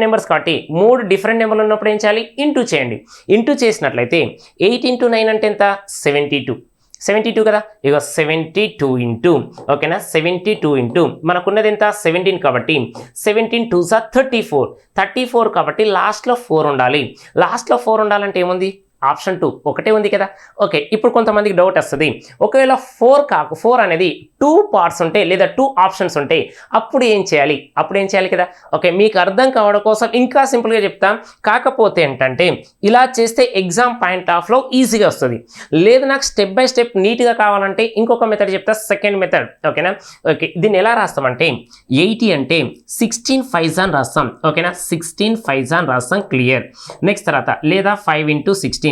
నెంబర్స్ కాబట్టి 3 డిఫరెంట్ నెంబర్లు ఉన్నప్పుడు ఏం చేయాలి ఇంటూ చేయండి. ఇంటూ చేసినట్లయితే 8 into 9 అంటే ఎంత 72 కదా. ఇక 72 ఇంటూ ఓకేనా 72 ఇంటూ మనకున్నది ఎంత 17 కాబట్టి 17 2s 34 కాబట్టి లాస్ట్లో 4 ఉండాలి. లాస్ట్లో 4 ఉండాలంటే ఏముంది ఆప్షన్ 2 ఒకటే ఉంది కదా. ఓకే ఇప్పుడు కొంతమందికి డౌట్ వస్తుంది, ఒకవేళ 4 అనేది 2 పార్ట్స్ ఉంటే లేదా 2 ఆప్షన్స్ ఉంటే అప్పుడు ఏం చేయాలి కదా. ఓకే మీకు అర్థం కావడం కోసం ఇంకా సింపుల్గా చెప్తాం. కాకపోతే ఏంటంటే ఇలా చేస్తే ఎగ్జామ్ పాయింట్ ఆఫ్ లో ఈజీగా వస్తుంది. లేదు నాకు స్టెప్ బై స్టెప్ నీట్గా కావాలంటే ఇంకొక మెథడ్ చెప్తా, సెకండ్ మెథడ్ ఓకేనా. ఓకే దీన్ని ఎలా రాస్తామంటే 80 అంటే 16 5s అని రాస్తాం ఓకేనా. 16 5s అని రాస్తాం క్లియర్. నెక్స్ట్ తర్వాత లేదా 5 into 16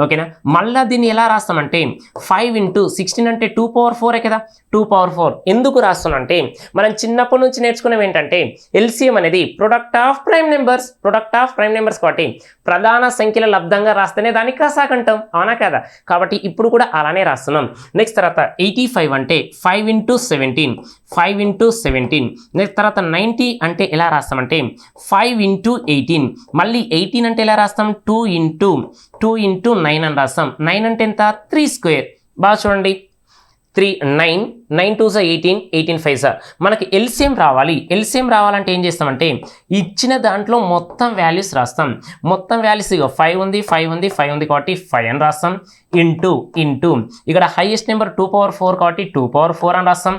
ఓకేనా. మళ్ళీ దీన్ని ఎలా రాస్తామంటే 5 into 16 అంటే 2 power 4 కదా. 2 power 4 ఎందుకు రాస్తానంటే మనం చిన్నప్పటి నుంచి నేర్చుకునేవి ఏంటంటే ఎల్సిఎం అనేది ప్రొడక్ట్ ఆఫ్ ప్రైమ్ నెంబర్స్ కాబట్టి ప్రధాన సంఖ్యల లబ్ధంగా రాస్తేనే దాన్ని కసాక్ అంటాం, అవునా కదా. కాబట్టి ఇప్పుడు కూడా అలానే రాస్తున్నాం. నెక్స్ట్ తర్వాత 85 అంటే 5 into 17 నెక్స్ట్ తర్వాత 90 అంటే ఎలా రాస్తామంటే 5 into 18 మళ్ళీ 18 అంటే ఎలా రాస్తాం 2 into 9 అని రాస్తాం. 9 అంటే ఎంత 3 స్క్వేర్. బాగా చూడండి 9 9 2 18 18 5 మనకి ఎల్సిఎం రావాలి. ఎల్సిఎం రావాలంటే ఏం చేస్తామంటే ఇచ్చిన దాంట్లో మొత్తం వాల్యూస్ రాస్తాం. మొత్తం వాల్యూస్ ఇక 5 ఉంది 5 ఉంది 5 ఉంది కాబట్టి 5 అని రాస్తాం. ఇంటూ ఇక్కడ హైయెస్ట్ నెంబర్ 2 power 4 కాబట్టి 2 power 4 అని రాస్తాం.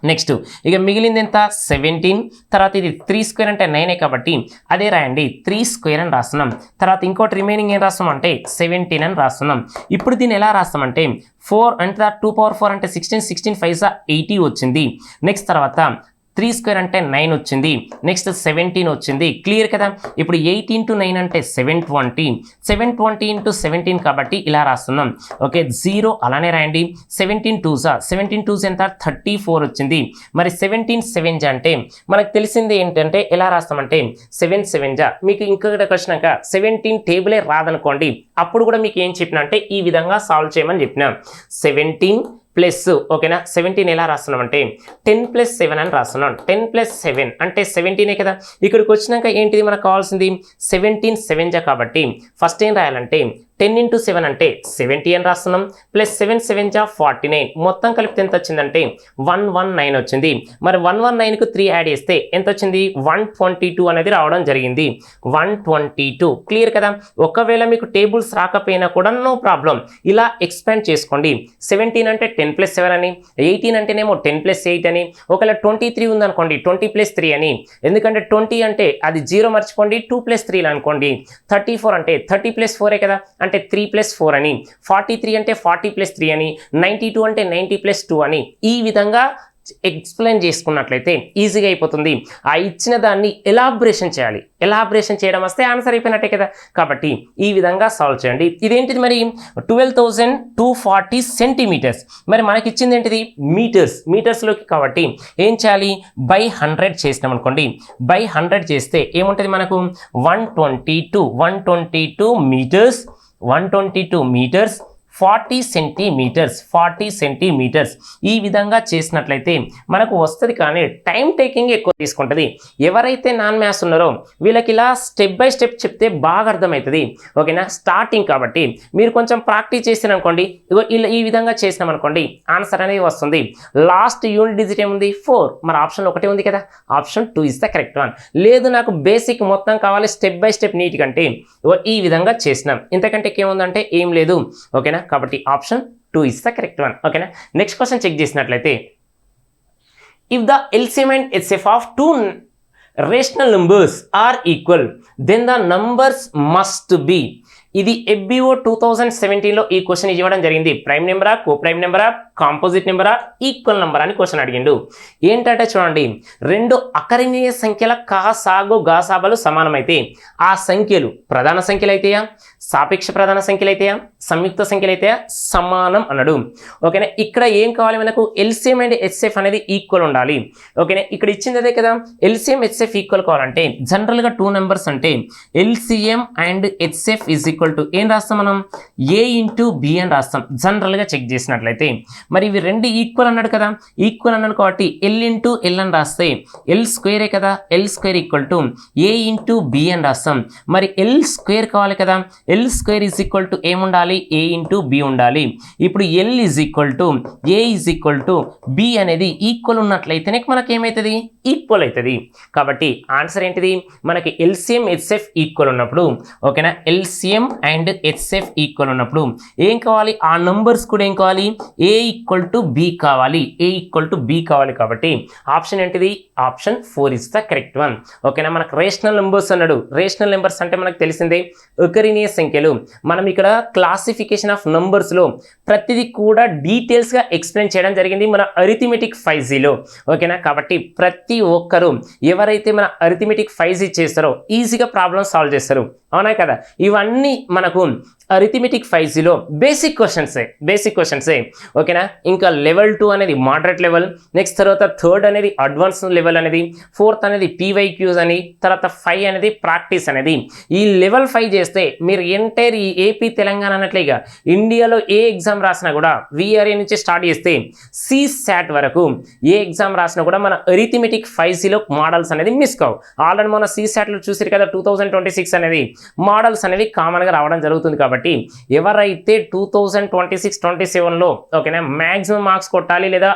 నెక్స్ట్ ఇక మిగిలింది ఎంత 17. తర్వాత ఇది 3 స్క్వేర్ అంటే 9 కాబట్టి అదే రాయండి 3 స్క్వేర్ అని రాస్తున్నాం. తర్వాత ఇంకోటి రిమైనింగ్ ఏం రాస్తాం అంటే 17 అని రాస్తున్నాం. ఇప్పుడు దీన్ని ఎలా రాస్తామంటే 4 అంటే 2 power 4 అంటే 16 16 5 80 వచ్చింది. నెక్స్ట్ తర్వాత 3 స్క్వేర్ అంటే 9 వచ్చింది. నెక్స్ట్ 17 వచ్చింది. క్లియర్ కదా. ఇప్పుడు 8 into 9 అంటే 720 720 into 17 కాబట్టి ఇలా రాస్తున్నాం. ఓకే 0 అలానే రాయండి. 17 2s ఎంత 34 వచ్చింది. మరి 17 7 అంటే మనకు తెలిసింది ఏంటంటే ఎలా రాస్తామంటే 7 7 మీకు ఇంకొకటి వచ్చినాక 17 టేబులే రాదనుకోండి అప్పుడు కూడా మీకు ఏం చెప్పినా అంటే ఈ విధంగా సాల్వ్ చేయమని చెప్పినా 17 ప్లస్ ఓకేనా 17 ఎలా రాస్తున్నాం అంటే 10 + 7 అని రాస్తున్నాం. 10 + 7 అంటే 17 కదా. ఇక్కడికి వచ్చినాక ఏంటిది మనకు కావాల్సింది 17 7 కాబట్టి ఫస్ట్ ఏం రాయాలంటే 10 into 7 అంటే 70 అని రాస్తున్నాం. ప్లస్ 7 7 49 మొత్తం కలిపితే ఎంత వచ్చిందంటే 119 వచ్చింది. మరి 119కు 3 యాడ్ చేస్తే ఎంత వచ్చింది 122 అనేది రావడం జరిగింది. 122 క్లియర్ కదా. ఒకవేళ మీకు టేబుల్స్ రాకపోయినా కూడా నో ప్రాబ్లం ఇలా ఎక్స్పాండ్ చేసుకోండి. 17 అంటే 10 + 7 అని 18 అంటేనేమో 10 + 8 అని ఒకవేళ 23 ఉందనుకోండి 20 + 3 అని ఎందుకంటే 20 అంటే అది 0 మర్చిపోండి 2 + 3 అనుకోండి. 34 అంటే 30 + 4 కదా అంటే 3 + 4 అని 43 అంటే 40 + 3 అని 92 అంటే 90 + 2 అని ఈ విధంగా ఎక్స్ప్లెయిన్ చేసుకున్నట్లయితే ఈజీగా అయిపోతుంది. ఆ ఇచ్చిన దాన్ని ఎలాబరేషన్ చేయాలి. ఎలాబరేషన్ చేయడం వస్తే ఆన్సర్ అయిపోయినట్టే కదా. కాబట్టి ఈ విధంగా సాల్వ్ చేయండి. ఇదేంటిది మరి 12,240 సెంటీమీటర్స్. మరి మనకి ఇచ్చింది ఏంటిది మీటర్స్లోకి కాబట్టి ఏం చేయాలి బై 100 చేసినాం అనుకోండి. బై 100 చేస్తే ఏముంటుంది మనకు 122 మీటర్స్ 122 మీటర్స్ 40 సెంటీమీటర్స్ ఈ విధంగా చేసినట్లయితే మనకు వస్తుంది. కానీ టైం టేకింగ్ ఎక్కువ తీసుకుంటుంది. ఎవరైతే నాన్ మ్యాథ్స్ ఉన్నారో వీళ్ళకి ఇలా స్టెప్ బై స్టెప్ చెప్తే బాగా అర్థమవుతుంది. ఓకేనా స్టార్టింగ్ కాబట్టి మీరు కొంచెం ప్రాక్టీస్ చేసినారనుకోండి ఇలా ఈ విధంగా చేసినాం అనుకోండి ఆన్సర్ అనేది వస్తుంది. లాస్ట్ యూనిట్ డిజిట్ ఏముంది 4 మరి ఆప్షన్ ఒకటే ఉంది కదా. Option 2 is the correct one. లేదు నాకు బేసిక్ మొత్తం కావాలి స్టెప్ బై స్టెప్ నీట్ కంటే ఈ విధంగా చేసినాం. ఇంతకంటే ఏముందంటే ఏం లేదు. ఓకేనా కాబట్టి option 2 is the correct one. ఓకేనా నెక్స్ట్ క్వశ్చన్ చెక్ చేసినట్లయితే if the LCM and HCF of 2 rational numbers are equal then the numbers must be. ఇది FBO 2017లో ఈ క్వశ్చన్ ఇవ్వడం జరిగింది. ప్రైమ్ నెంబరా కో ప్రైమ్ నెంబరా కాంపోజిట్ నెంబరా ఈక్వల్ నెంబర్ అని క్వశ్చన్ అడిగిండు. ఏంటంటే చూడండి రెండు అకరణీయ సంఖ్యల కాసాగు గాసాబలు సమానమైతే ఆ సంఖ్యలు ప్రధాన సంఖ్యలు అయితేయా సాపేక్ష ప్రధాన సంఖ్యలు అయితేయా సంయుక్త సంఖ్యలు అయితేయా సమానం అన్నాడు. ఓకేనా ఇక్కడ ఏం కావాలి మనకు ఎల్సిఎం అండ్ హెచ్సిఎఫ్ అనేది ఈక్వల్ ఉండాలి. ఓకేనా ఇక్కడ ఇచ్చింది అదే కదా. ఎల్సిఎం హెచ్సిఎఫ్ ఈక్వల్ కావాలంటే జనరల్గా 2 నెంబర్స్ అంటే LCM and HCF is equal to ఏం రాస్తాం మనం A into B అని రాస్తాం. జనరల్గా చెక్ చేసినట్లయితే మరి ఇవి రెండు ఈక్వల్ అన్నాడు కదా. ఈక్వల్ అన్నాడు కాబట్టి L into L అని రాస్తే L స్క్వేరే కదా. L square equal to A into B అని రాస్తాం. మరి L స్క్వేర్ కావాలి కదా. L square is equal to ఏముండాలి A into B ఉండాలి. ఇప్పుడు L is equal to A is equal to B అనేది ఈక్వల్ ఉన్నట్లయితేనే మనకి ఏమవుతుంది ఈక్వల్ అవుతుంది. కాబట్టి ఆన్సర్ ఏంటిది మనకి ఎల్సిఎం హెచ్సిఎఫ్ ఈక్వల్ ఉన్నప్పుడు ఓకేనా ఎల్సిఎం అండ్ హెచ్సిఎఫ్ ఈక్వల్ ఉన్నప్పుడు ఏం కావాలి ఆ నంబర్స్ కూడా ఏం కావాలి A ఈక్వల్ టు B కావాలి. A ఈక్వల్ టు B కావాలి. కాబట్టి ఆప్షన్ ఏంటిది option 4 is the correct one. ఓకేనా మనకు రేషనల్ నెంబర్స్ అన్నాడు. రేషనల్ నెంబర్స్ అంటే మనకు తెలిసిందే అకరణీయ సంఖ్యలు. మనం ఇక్కడ క్లాసిఫికేషన్ ఆఫ్ నంబర్స్లో ప్రతిదీ కూడా డీటెయిల్స్గా ఎక్స్ప్లెయిన్ చేయడం జరిగింది మన అరిథమెటిక్ 5Gలో. ఓకేనా కాబట్టి ప్రతి ఒక్కరు ఎవరైతే మన అరిథమెటిక్ 5G చేస్తారో ఈజీగా ప్రాబ్లమ్ సాల్వ్ చేస్తారు. అవునా కదా. ఇవన్నీ మనకు అరిథమెటిక్ 5Gలో బేసిక్ క్వశ్చన్సే ఓకేనా. ఇంకా లెవెల్ 2 అనేది మోడరేట్ లెవెల్, నెక్స్ట్ తర్వాత థర్డ్ అనేది అడ్వాన్స్ లెవెల్ అనేది, ఫోర్త్ అనేది PYQs అని, తర్వాత 5 అనేది ప్రాక్టీస్ అనేది. ఈ లెవెల్ 5 చేస్తే మీరు ఎంటైర్ ఈ ఏపీ తెలంగాణ అన్నట్లేగా ఇండియాలో ఏ ఎగ్జామ్ రాసినా కూడా VRA నుంచి స్టార్ట్ చేస్తే CSAT వరకు ఏ ఎగ్జామ్ రాసినా కూడా మన అరిథమెటిక్ 5Gలో మోడల్స్ అనేది మిస్ కావు. ఆల్రెడీ మన CSATలో చూసారు కదా 2026 అనేది మోడల్స్ అనేవి కామన్గా రావడం జరుగుతుంది. కాబట్టి ఎవరైతే 2026-27లో ఓకేనా మ్యాక్సిమం మార్క్స్ కొట్టాలి లేదా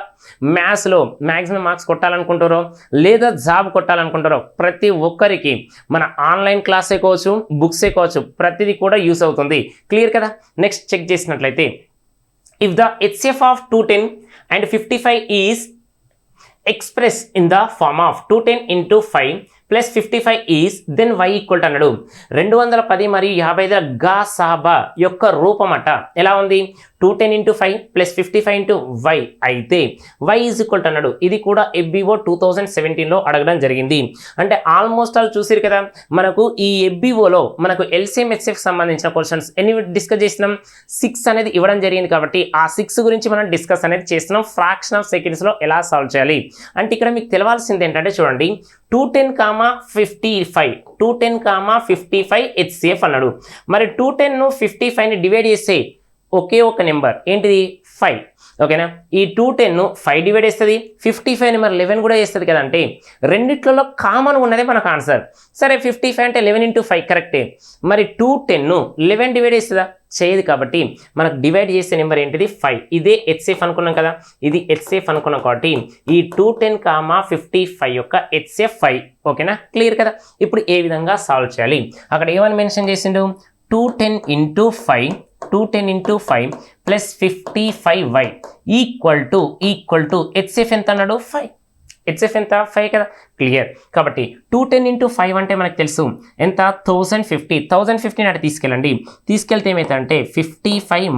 మ్యాథ్స్లో మ్యాక్సిమం మార్క్స్ కొట్టాలనుకుంటారో లేదా జాబ్ కొట్టాలనుకుంటారో ప్రతి ఒక్కరికి మన ఆన్లైన్ క్లాసే కావచ్చు, బుక్సే కావచ్చు, ప్రతిదీ కూడా యూస్ అవుతుంది. క్లియర్ కదా. నెక్స్ట్ చెక్ చేసినట్లయితే if the HCF of 210 and 55 is express in the form of 210 into 5 plus 55 is then y equal to అన్నాడు. 210 మరియు 55 గా సాబా యొక్క రూపం అట ఎలా ఉంది? 210 into 5 ప్లస్ 55 into y అయితే y ఈజ్ ఈక్వల్ టు అన్నాడు. ఇది కూడా FBO 2017లో అడగడం జరిగింది. అంటే ఆల్మోస్ట్ ఆల్ చూసిరు కదా, మనకు ఈ FBOలో మనకు LCM HCF సంబంధించిన క్వశ్చన్స్ ఎన్ని డిస్కస్ చేసినాం? 6 అనేది ఇవ్వడం జరిగింది. కాబట్టి ఆ 6 గురించి మనం డిస్కస్ అనేది చేస్తున్నాం. ఫ్రాక్షన్ ఆఫ్ సెకండ్స్లో ఎలా సాల్వ్ చేయాలి అంటే ఇక్కడ మీకు తెలవాల్సింది ఏంటంటే చూడండి, 210,55 HCF అన్నాడు. మరి 210ను 55ని డివైడ్ చేస్తే ఒకే ఒక నెంబర్ ఏంటిది? 5. ఓకేనా. ఈ 210ను 5 డివైడ్ చేస్తుంది, 55 నెంబర్ 11 కూడా చేస్తుంది కదా. అంటే రెండిట్లలో కామన్ ఉన్నదే మనకు ఆన్సర్. సరే 55 అంటే 11 into 5 కరెక్టే. మరి 210ను 11 డివైడ్ చేస్తుందా? చేయదు. కాబట్టి మనకు డివైడ్ చేసే నెంబర్ ఏంటిది? 5. ఇదే హెచ్సిఎఫ్ అనుకున్నాం కదా, ఇది హెచ్సిఎఫ్ అనుకున్నాం. కాబట్టి ఈ 210,55 యొక్క హెచ్సిఎఫ్ 5. ఓకేనా, క్లియర్ కదా. ఇప్పుడు ఏ విధంగా సాల్వ్ చేయాలి? అక్కడ ఏమని మెన్షన్ చేసిండు? 210 into 5 plus 55y equal to HCF ఎంత అన్నాడు? 5. హెచ్సిఎఫ్ ఎంత? 5 కదా. క్లియర్. కాబట్టి 210 into 5 అంటే మనకు తెలుసు ఎంత? 1050 అటు తీసుకెళ్ళండి. తీసుకెళ్తే ఏమవుతుందంటే 55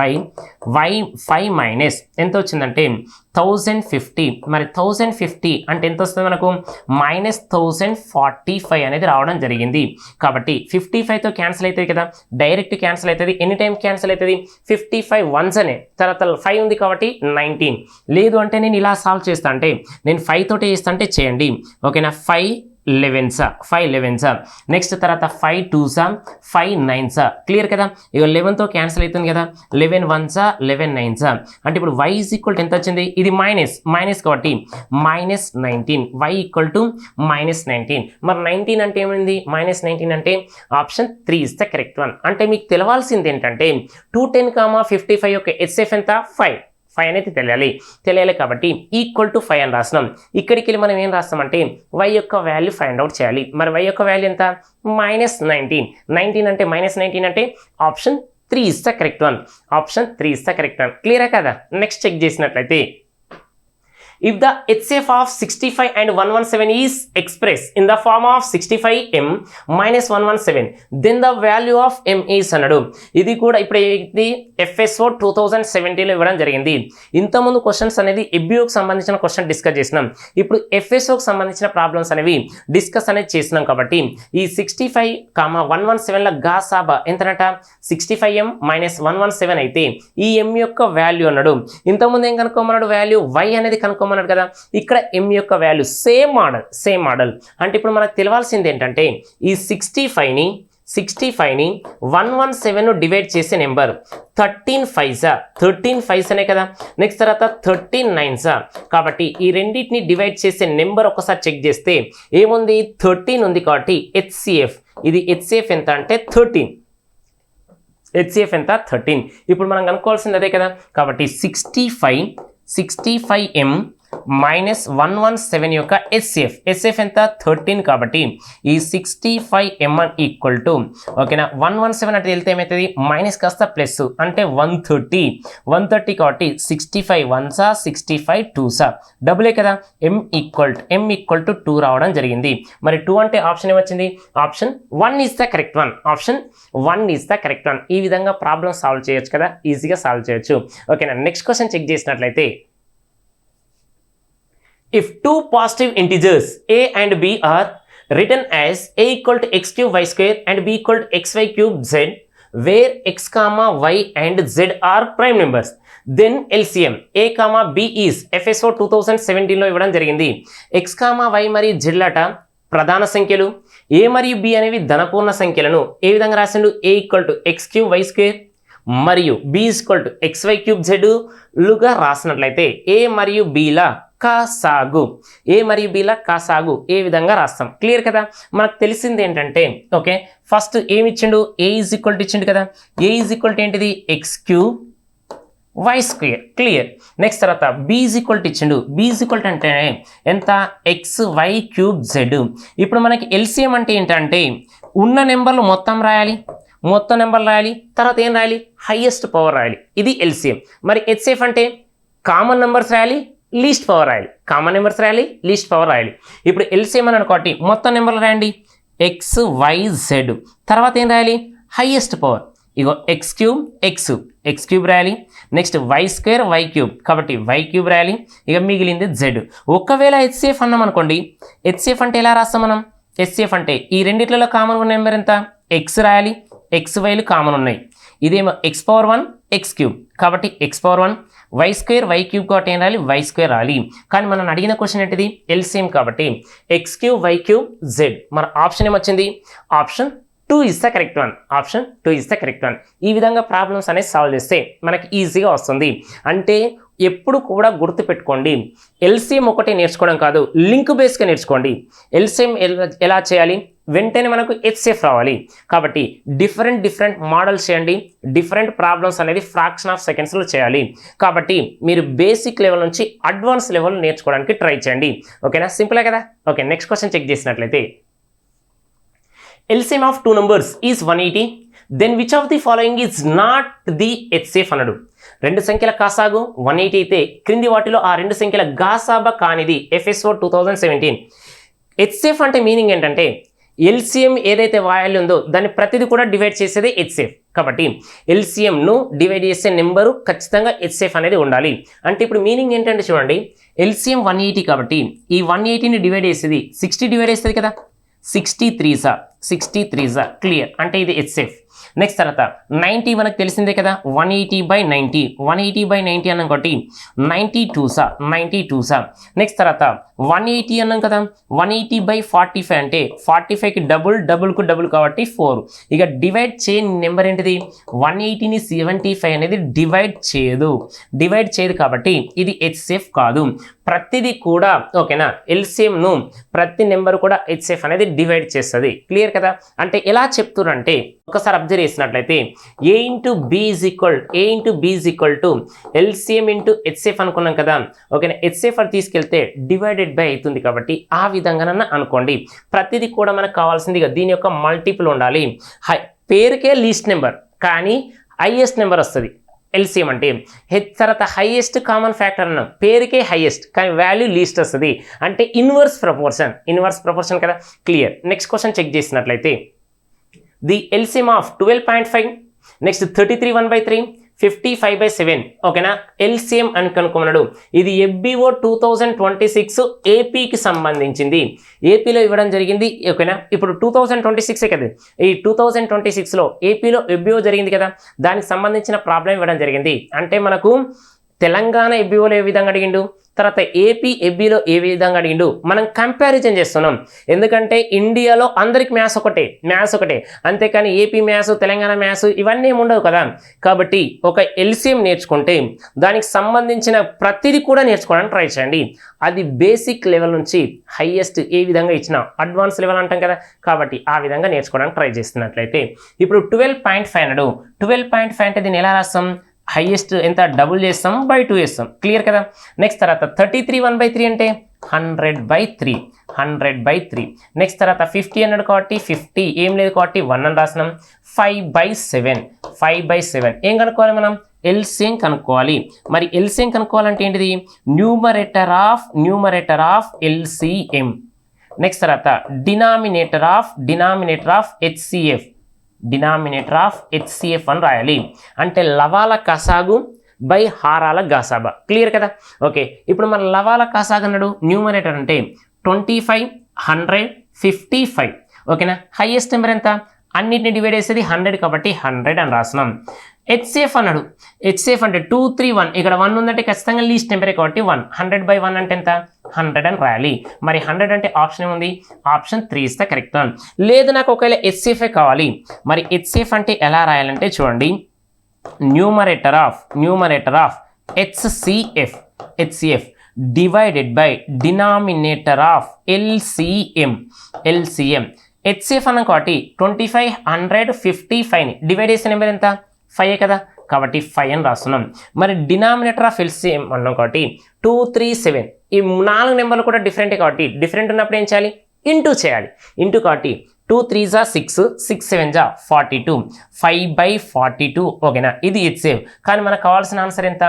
y 5 మైనస్ ఎంత వచ్చిందంటే 1050. మరి 1050 అంటే ఎంత వస్తుంది మనకు? మైనస్ 1045 అనేది రావడం జరిగింది. కాబట్టి 55తో క్యాన్సిల్ అవుతుంది కదా, డైరెక్ట్ క్యాన్సిల్ అవుతుంది. ఎనీ టైం క్యాన్సిల్ అవుతుంది? 55 వన్స్ అనే తర్వాత 5 ఉంది కాబట్టి 19. లేదు అంటే నేను ఇలా సాల్వ్ చేస్తా అంటే నేను 5 తోటే చేస్తా అంటే చేయండి. ఓకేనా. 5 11 నెక్స్ట్ తర్వాత 5 2s 5 9s. క్లియర్ కదా. ఇక 11తో క్యాన్సిల్ అవుతుంది కదా, 11 1s 11 9s. అంటే ఇప్పుడు y ఈజ్ ఈక్వల్ టు ఎంత వచ్చింది? ఇది మైనస్ కాబట్టి minus 19. y equal to minus 19. మరి 19 అంటే ఏమైంది? మైనస్ 19 అంటే option 3 is the correct one. అంటే మీకు తెలవాల్సింది ఏంటంటే 210,55 యొక్క హెచ్సిఎఫ్ ఎంత? 5 అనేది తెలియాలి. కాబట్టి ఈక్వల్ టు 5 అని రాసినాం. ఇక్కడికి వెళ్ళి మనం ఏం రాస్తామంటే y యొక్క వాల్యూ ఫైండ్ అవుట్ చేయాలి. మరి y యొక్క వాల్యూ ఎంత? మైనస్ 19 అంటే మైనస్ 19 అంటే option 3 is the correct one. క్లియరా కదా. నెక్స్ట్ చెక్ చేసినట్లయితే if the HCF of 65 and 117 is expressed in the form of 65m minus 117 then the value of m is అన్నాడు. ఇది కూడా ఇప్పుడు ఇది FSO 2017లో ఇవ్వడం జరిగింది. ఇంతకుముందు క్వశ్చన్స్ అనేది FBOకి సంబంధించిన క్వశ్చన్ డిస్కస్ చేసినాం. ఇప్పుడు FSOకి సంబంధించిన ప్రాబ్లమ్స్ అనేవి డిస్కస్ అనేది చేసినాం. కాబట్టి ఈ 65,117ల గాసాబా ఎంతనట? 65m మైనస్ 117 అయితే ఈ m యొక్క వాల్యూ అన్నాడు. ఇంతకుముందు ఏం కనుక్కోమన్నాడు? వాల్యూ y అనేది కనుక్కోమన్నాడు కదా. ఇక్కడ m యొక్క వాల్యూ సేమ్ మోడల్. అంటే ఇప్పుడు మనకు తెలవాల్సింది ఏంటంటే ఈ 65ని 117 డివైడ్ చేసే నెంబర్ 13 5s అనే కదా. నెక్స్ట్ తర్వాత 13 9s. కాబట్టి ఈ రెండింటిని డివైడ్ చేసే నెంబర్ ఒకసారి చెక్ చేస్తే ఏముంది? 13 ఉంది. కాబట్టి హెచ్సిఎఫ్ ఇది హెచ్సిఎఫ్ ఎంత అంటే 13. హెచ్సిఎఫ్ ఎంత? 13. ఇప్పుడు మనం కనుక్కోవాల్సింది అదే కదా. కాబట్టి 65m మైనస్ 117 యొక్క హెచ్సిఎఫ్ ఎంత? 13. కాబట్టి ఈ 65m ఈక్వల్ టు ఓకేనా 117 అంటే వెళ్తే ఏమవుతుంది? మైనస్ కాస్త ప్లస్ అంటే 130 కాబట్టి 65 1s 65 2s డబులే కదా. m ఈక్వల్ టు 2 రావడం జరిగింది. మరి 2 అంటే ఆప్షన్ ఏమొచ్చింది? Option 1 is the correct one. ఈ విధంగా ప్రాబ్లమ్ సాల్వ్ చేయొచ్చు కదా, ఈజీగా సాల్వ్ చేయొచ్చు. ఓకేనా. నెక్స్ట్ క్వశ్చన్ చెక్ చేసినట్లయితే if two positive integers a and b are written as a equal to x cube y square and b equal to xy cube z where x comma y and z are prime numbers then LCM a comma b is FSO 2017లో ఇవ్వడం జరిగింది. x comma y మరియు z లట ప్రధాన సంఖ్యలు, a మరియు b అనేవి ధనపూర్ణ సంఖ్యలను ఏ విధంగా రాసిండు? a equal to x cube y square మరియు b equal to xy cube z లుగా రాసినట్లయితే a మరియు b ల కాసాగు ఏ విధంగా రాస్తాం? క్లియర్ కదా. మనకు తెలిసింది ఏంటంటే ఓకే ఫస్ట్ ఏమి ఇచ్చిండు? ఏ ఈజ్ ఈక్వల్ టు ఇచ్చిండు కదా. ఏ ఈజ్ ఈక్వల్ టు ఏంటిది? x cube y square. Clear. Next తర్వాత బి ఈజ్ ఈక్వల్ టు ఇచ్చిండు. బి ఈజ్ ఈక్వల్ టు అంటే ఎంత? X y cube z. ఇప్పుడు మనకి ఎల్సిఎం అంటే ఏంటంటే ఉన్న నెంబర్లు మొత్తం రాయాలి, మొత్తం నెంబర్లు రాయాలి, తర్వాత ఏం రాయాలి? హైయెస్ట్ పవర్ రాయాలి. ఇది ఎల్సిఎం. మరి హెచ్సిఎఫ్ అంటే కామన్ నెంబర్స్ రాయాలి, లీస్ట్ పవర్ రాయాలి. కామన్ నెంబర్స్ రాయాలి, లీస్ట్ పవర్ రాయాలి. ఇప్పుడు ఎల్సిఎం అని అనుకోటి మొత్తం నెంబర్లు రాయండి, ఎక్స్ వై జెడ్. తర్వాత ఏం రాయాలి? Highest power. ఇగో ఎక్స్ క్యూబ్ ఎక్స్ క్యూబ్ రాయాలి. Next y square y cube, కాబట్టి వై క్యూబ్ రాయాలి. ఇక మిగిలింది జెడ్. ఒకవేళ హెచ్సిఎఫ్ అన్నాం అనుకోండి, హెచ్సిఎఫ్ అంటే ఎలా రాస్తాం మనం? హెచ్సిఎఫ్ అంటే ఈ రెండిట్లలో కామన్ ఉన్న నెంబర్ ఎంత? ఎక్స్ రాయాలి, ఎక్స్ వైలు కామన్ ఉన్నాయి. ఇదేమో ఎక్స్ పవర్ 1 ఎక్స్ క్యూబ్, కాబట్టి x power 1 y square y cube కాబట్టి ఏం రాయాలి? వై స్క్వేర్ రాయాలి. కానీ మనం అడిగిన క్వశ్చన్ ఏంటిది? ఎల్సిఎం కాబట్టి X cube y cube Z. మన ఆప్షన్ ఏమొచ్చింది? Option 2 is the correct one. Option 2 is the correct one. ఈ విధంగా ప్రాబ్లమ్స్ అనేది సాల్వ్ చేస్తే మనకి ఈజీగా వస్తుంది. అంటే ఎప్పుడు కూడా గుర్తుపెట్టుకోండి, ఎల్సిఎం ఒకటే నేర్చుకోవడం కాదు, లింక్ బేస్గా నేర్చుకోండి. ఎల్సిఎం ఎలా చేయాలి? వెంటనే మనకు హెచ్సిఎఫ్ రావాలి. కాబట్టి డిఫరెంట్ మోడల్స్ చేయండి, డిఫరెంట్ ప్రాబ్లమ్స్ అనేది ఫ్రాక్షన్ ఆఫ్ సెకండ్స్లో చేయాలి. కాబట్టి మీరు బేసిక్ లెవెల్ నుంచి అడ్వాన్స్ లెవెల్ నేర్చుకోవడానికి ట్రై చేయండి. ఓకేనా? సింపులే కదా? ఓకే, నెక్స్ట్ క్వశ్చన్ చెక్ చేసినట్లయితే LCM of two numbers is 180, then which of the following is not the HCF అన్నాడు. రెండు సంఖ్యల కాసాగు 180 అయితే క్రింది వాటిలో ఆ రెండు సంఖ్యల గాసాబా కానిది FSO 2017. HCF అంటే మీనింగ్ ఏంటంటే ఎల్సిఎం ఏదైతే వాల్యూ ఉందో దాన్ని ప్రతిదీ కూడా డివైడ్ చేసేది హెచ్సిఎఫ్. కాబట్టి ఎల్సిఎంను డివైడ్ చేసే నెంబరు ఖచ్చితంగా హెచ్సిఎఫ్ అనేది ఉండాలి. అంటే ఇప్పుడు మీనింగ్ ఏంటంటే చూడండి, ఎల్సిఎం 180 కాబట్టి ఈ 180ని డివైడ్ చేసేది 60 డివైడ్ చేస్తుంది కదా, 63 జా క్లియర్, అంటే ఇది హెచ్సిఎఫ్. నెక్స్ట్ తర్వాత 90 మనకు తెలిసిందే కదా, 180/90 అన్నాం కాబట్టి 92 సా. నెక్స్ట్ తర్వాత 180 అన్నాం కదా, 180/45 అంటే 45కి డబుల్కు డబుల్ కాబట్టి 4. ఇక డివైడ్ చేయని నెంబర్ ఏంటిది? 180ని 75 అనేది డివైడ్ చేయదు కాబట్టి ఇది హెచ్సిఎఫ్ కాదు. ప్రతిదీ కూడా ఓకేనా, ఎల్సిఎంను ప్రతి నెంబర్ కూడా హెచ్సిఎఫ్ అనేది డివైడ్ చేస్తుంది. క్లియర్ కదా? అంటే ఎలా చెప్తున్నారంటే ఒకసారి అబ్జర్వ్ చేసినట్లయితే A into b is equal to LCM into HCF అనుకున్నాం కదా. ఓకేనా, హెచ్సిఎఫ్ అని తీసుకెళ్తే డివైడెడ్ బై అవుతుంది కాబట్టి ఆ విధంగానన్నా అనుకోండి. ప్రతిదీ కూడా మనకు కావాల్సింది దీని యొక్క మల్టిపుల్ ఉండాలి. పేరుకే లీస్ట్ నెంబర్ కానీ హైయెస్ట్ నెంబర్ వస్తుంది ఎల్సిఎం అంటే. తర్వాత హైయెస్ట్ కామన్ ఫ్యాక్టర్ అన్నాం, పేరుకే హైయెస్ట్ కానీ వాల్యూ లీస్ట్ వస్తుంది అంటే ఇన్వర్స్ ప్రపోర్షన్ కదా. క్లియర్. నెక్స్ట్ క్వశ్చన్ చెక్ చేసినట్లయితే ది ఎల్సిఎం ఆఫ్ 12.5, నెక్స్ట్ 33 1/3, 55/7. ఓకేనా, ఎల్సిఎం అని కనుక్కున్నాడు. ఇది FBO 2026 ఏపీకి సంబంధించింది. ఏపీలో ఇవ్వడం జరిగింది. ఓకేనా, ఇప్పుడు 2026 కదా, ఈ 2026లో ఏపీలో FBO జరిగింది కదా, దానికి సంబంధించిన ప్రాబ్లం ఇవ్వడం జరిగింది. అంటే మనకు తెలంగాణ FBOలో ఏ విధంగా అడిగిండు, తర్వాత ఏపీ FBలో ఏ విధంగా అడిగిండు, మనం కంపారిజన్ చేస్తున్నాం. ఎందుకంటే ఇండియాలో అందరికి మ్యాథ్స్ ఒకటే, అంతేకాని ఏపీ మ్యాథ్స్ తెలంగాణ మ్యాథ్స్ ఇవన్నీ ఏమి ఉండవు కదా. కాబట్టి ఒక ఎల్సిఎం నేర్చుకుంటే దానికి సంబంధించిన ప్రతిదీ కూడా నేర్చుకోవడానికి ట్రై చేయండి. అది బేసిక్ లెవెల్ నుంచి హైయెస్ట్ ఏ విధంగా ఇచ్చినా అడ్వాన్స్ లెవెల్ అంటాం కదా, కాబట్టి ఆ విధంగా నేర్చుకోవడానికి ట్రై చేస్తున్నట్లయితే ఇప్పుడు 12.5 అన్నాడు. 12.5 అంటే దీన్ని ఎలా రాస్తాం? హైయెస్ట్ ఎంత? డబుల్ చేస్తాం, బై 2 చేస్తాం. క్లియర్ కదా. నెక్స్ట్ తర్వాత 33 1/3 అంటే 100/3. నెక్స్ట్ తర్వాత 50 అన్నాడు కాబట్టి 50 ఏం లేదు కాబట్టి 1 అని రాసినాం. 5/7 ఏం కనుక్కోవాలి మనం? ఎల్సిఎం కనుక్కోవాలి. మరి ఎల్సిఎం కనుక్కోవాలంటే ఏంటిది? Numerator of LCM. నెక్స్ట్ తర్వాత డినామినేటర్ ఆఫ్ హెచ్సిఎఫ్ అని రాయాలి. అంటే లవాల కసాగు బై హారాల గాసాబా. క్లియర్ కదా. ఓకే, ఇప్పుడు మన లవాల కసాగు అన్నాడు. న్యూమరేటర్ అంటే 25 100 55. ఓకేనా, హైయెస్ట్ నెంబర్ ఎంత? అన్నిటిని డివైడ్ చేసేది 100 కాబట్టి 100 అని రాసినాం. హెచ్సిఎఫ్ అన్నాడు. హెచ్సిఎఫ్ అంటే 2 3 1, ఇక్కడ 1 ఉందంటే ఖచ్చితంగా లీస్ట్ నెంబరే కాబట్టి 1. 100/1 అంటే ఎంత? 100 అని రాయాలి. మరి 100 అంటే ఆప్షన్ ఏముంది? Option 3 is the correct one. లేదు నాకు ఒకవేళ హెచ్సిఎఫ్ కావాలి, మరి హెచ్సిఎఫ్ అంటే ఎలా రాయాలంటే చూడండి, numerator of HCF divided by denominator of LCM. HCF అన్న కాబట్టి 25 100 55ని డివైడ్ చేసే నెంబర్ ఎంత? 5 కదా, కాబట్టి 5 అని రాస్తున్నాం. మరి డినామినేటర్ ఆఫ్ ఎల్సిఎం అన్నాం కాబట్టి 2 3 7 ఈ 4 నెంబర్లు కూడా డిఫరెంటే కాబట్టి డిఫరెంట్ ఉన్నప్పుడు ఏం చేయాలి, ఇంటూ చేయాలి. ఇంటూ కాబట్టి 2 3 6 6 7 42 5/42 ఓకేనా. ఇది హెచ్సిఎఫ్. కానీ మనకు కావాల్సిన ఆన్సర్ ఎంత,